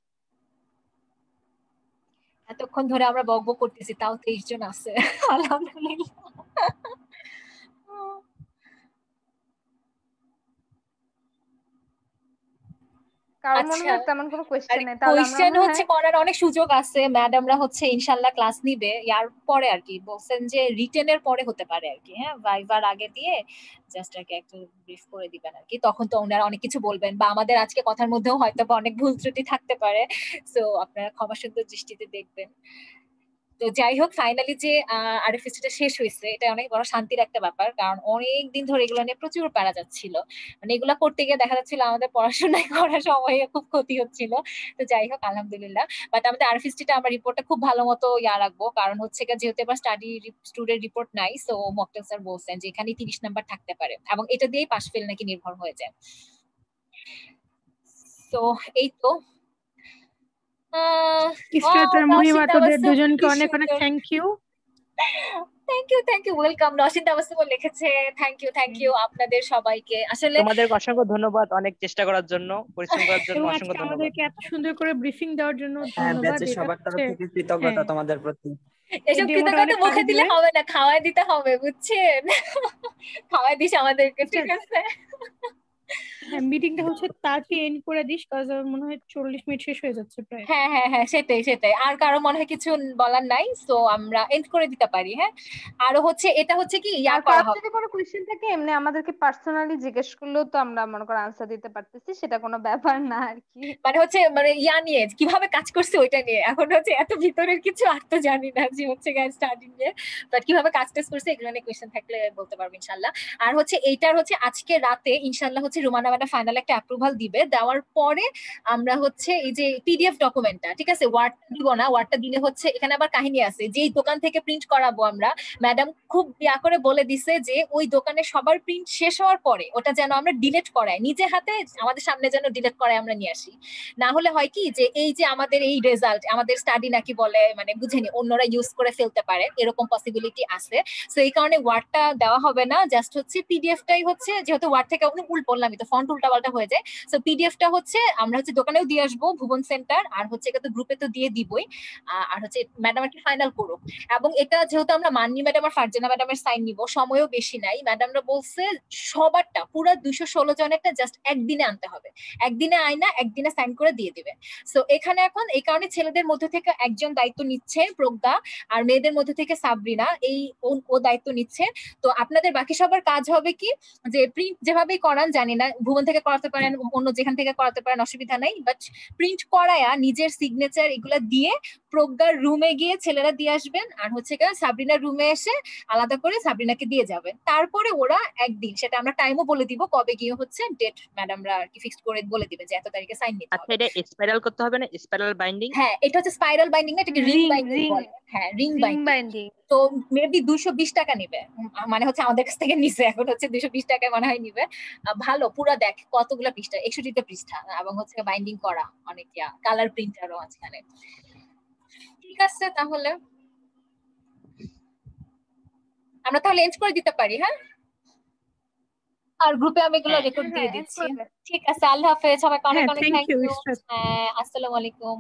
এতক্ষণ ধরে আমরা বকবক করতেছি তাও 23 জন আছে। আলহামদুলিল্লাহ। কারোর মনে আচ্ছা, হয় তেমন কোনো আর কোয়েশ্চেন নেই, তাহলে আমরা কোয়েশ্চেন মনে হচ্ছে হয় করার অনেক সুযোগ আছে, ম্যাডামরা হচ্ছে ইনশাল্লাহ ক্লাস নিবে ইয়ার পরে আর কি, বলছেন যে রিটেনের পরে হতে পারে আর কি, হ্যাঁ ভাইবার আগে দিয়ে জাস্ট আর কি একটু ব্রিফ করে দিবেন আর কি, তখন তো ওনারা অনেক কিছু বলবেন বা আমাদের আজকে কথার মধ্যেও হয়তো বা অনেক ভুল ত্রুটি থাকতে পারে, সো আপনারা ক্ষমা সুন্দর দৃষ্টিতে দেখবেন। তো যাই হোক, ফাইনালি যে আরএফএসটা শেষ হয়েছে এটা অনেক বড় শান্তির একটা ব্যাপার, কারণ অনেক দিন ধরে এগুলো নিয়ে প্রচুর প্যারা যাচ্ছিল, মানে এগুলা করতে গিয়ে দেখা যাচ্ছিল আমাদের পড়াশোনায় করার সময় খুব ক্ষতি হচ্ছিল। তো যাই হোক আলহামদুলিল্লাহ, বাট আমাদের আরএফএসটা আমরা রিপোর্টটা খুব ভালো মতো রাখবো, কারণ হচ্ছে যেহেতু এবার স্টুডেন্ট রিপোর্ট নাই, সো মকটেল স্যার বলছেন যে এখানে 30 নাম্বার থাকতে পারে এবং এটা দিয়েই পাশ ফেল নাকি নির্ভর হয়ে যায়। তো এই তো ইসরাত আর মহিমা, তোদের দুজনকে কি অনেক অনেক সুন্দর। Thank you. Thank you welcome. Nosin Tabassum লিখেছে থ্যাংক ইউ আপনাদের সবাইকে আসলে। তোমাদের অসংখ্য ধন্যবাদ অনেক চেষ্টা করার জন্য, পরিশ্রম করার জন্য এবং অসংখ্য আজকে ধন্যবাদ। আমাদেরকে এত সুন্দর করে ব্রিফিং দেওয়ার জন্য হ্যাঁ, ধন্যবাদ। ব্যাচের এটা সবার তরফ হচ্ছে থেকে কৃতজ্ঞতা হ্যাঁ, তোমাদের প্রতি। এই এসব ডেমোটা কৃতজ্ঞতা অনেক মুখে কাজে দিলে দিবে। হবে না, খাওয়াই দিতে হবে বুঝছেন। খাওয়াই দিস আমাদেরকে, আচ্ছা ঠিক আছে। হ্যাঁ, মিটিংটা হচ্ছে তাড়াতাড়ি এন্ড করে দিস, কারণ আমার মনে হয় 40 মিনিট শেষ হয়ে যাচ্ছে প্রায়। হ্যাঁ সেটাই আর কারো মনে হয় কিছু বলার নাই, সো আমরা এন্ড করে দিতে পারি। হ্যাঁ, আরো হচ্ছে এটা হচ্ছে কি আর করা কারোর হবে। যদি কোনো কোয়েশ্চেন থাকে এমনি আমাদেরকে পার্সোনালি জিজ্ঞেস করলেও তো আমরা মনে করো আনসার দিতে পারতেছি, সেটা কোনো ব্যাপার না আর কি। মানে হচ্ছে মানে নিয়ে কিভাবে কাজ করছে ওইটা নিয়ে, এখন হচ্ছে এত ভিতরের কিছু আর তো জানি না যে হচ্ছে স্টাডি নিয়ে, বাট কিভাবে কাজ করছে এগুলো নিয়ে কোয়েশ্চেন থাকলে বলতে পারবো ইনশাল্লাহ। আর হচ্ছে এইটার হচ্ছে আজকে রাতে ইনশাল্লাহ হচ্ছে রুমানা ম্যাডাম একটা ফাইনাল একটা অ্যাপ্রুভাল দিবে, দেওয়ার পরে আমরা হচ্ছে এই যে পিডিএফ ডকুমেন্টটা, ঠিক আছে, ওয়ার্ডটা দিব না, ওয়ার্ডটা দিলে হচ্ছে এখানে আবার কাহিনী আছে, যেই দোকান থেকে প্রিন্ট করাবো আমরা, ম্যাডাম খুব ইয়া করে বলে দিছে যে ওই দোকানে সবার প্রিন্ট শেষ হওয়ার পরে ওটা যেন আমরা ডিলিট করাই, নিজে হাতে আমাদের সামনে যেন ডিলিট করাই আমরা নিয়ে আসি। না হলে হয় কি যে এই যে আমাদের এই রেজাল্ট আমাদের স্টাডি নাকি বলে মানে বুঝেনি অন্যরা ইউজ করে ফেলতে পারে, এরকম পসিবিলিটি আছে। সো এই কারণে ওয়ার্ডটা দেওয়া হবে না, জাস্ট হচ্ছে পিডিএফটাই হচ্ছে, যেহেতু ওয়ার্ড থেকে বললামই তো ফন্ট উল্টাপাল্টা হয়ে যায়, সো পিডিএফটা হচ্ছে আমরা হচ্ছে দোকানেও দিয়ে আসবো ভুবন সেন্টার, আর হচ্ছে এটা তো গ্রুপে তো দিয়ে দিবই, আর হচ্ছে ম্যাডাম একটা ফাইনাল করুক। এবং এটা যেহেতু আমরা মাননি ম্যাডাম আর ফারজানা ম্যাডামের সাইন নিব, সময়ও বেশি নাই, ম্যাডামরা বলছে সবারটা পুরো 216 জনেরটা জাস্ট একদিনে আনতে হবে, একদিনে আয়না একদিনে সাইন করে দিয়ে দিবে। সো এখানে এখন এই কারণে ছেলেদের মধ্যে থেকে একজন দায়িত্ব নিচ্ছে প্রজ্ঞা, আর মেয়েদের মধ্যে থেকে সাবরিনা, এই ও দায়িত্ব নিচ্ছে। তো আপনাদের বাকি সবার কাজ হবে কি, যে প্রিন্ট যেভাবেই করান জানি না, ভুবন থেকে করাতে পারেন, অন্য যেখান থেকে করাতে পারেন, অসুবিধা নাই, বাট প্রিন্ট করায়া নিজের সিগনেচার এগুলা দিয়ে প্রজ্ঞার রুমে গিয়ে ছেলেরা দিয়ে আসবেন, আর হচ্ছে সাবরিনার রুমে এসে আলাদা করে সাবরিনাকে দিয়ে যাবেন। তারপরে ওরা একদিন, সেটা আমরা টাইমও বলে দিব কবে গিয়ে হচ্ছে ডেট ম্যাডামরা আর কি ফিক্সড করে বলে দিবে যে এত তারিখে সাইন নিতে আচ্ছা, হবে। এটা স্পাইরাল করতে হবে না? Spiral binding? হ্যাঁ, এটা হচ্ছে স্পাইরাল বাইন্ডিং না, এটাকে রিং বাইন্ডিং বলে। হ্যাঁ, রিং বাইন্ডিং। বাইন্ডিং। তো মেবি 220 টাকা নিবে, মানে হচ্ছে আমাদের কাছ থেকে নিছে, এখন হচ্ছে 220 টাকায় মনে হয় নিবে। ভালো, পুরা দেখ কতগুলা পৃষ্ঠা, 61টা পৃষ্ঠা, এবং হচ্ছে বাইন্ডিং করা অনেক, কালার প্রিন্টারও মাঝখানে। ঠিক আছে, তাহলে আমরা তাহলে এন্ড করে দিতে পারি। হ্যাঁ, আর গ্রুপে আমি এগুলো রেকর্ড দিয়ে দিচ্ছি। ঠিক আছে, আল্লাহ হাফেজ, সবাইকে অনেক অনেক thank thank you you. Israt. আসসালামু আলাইকুম।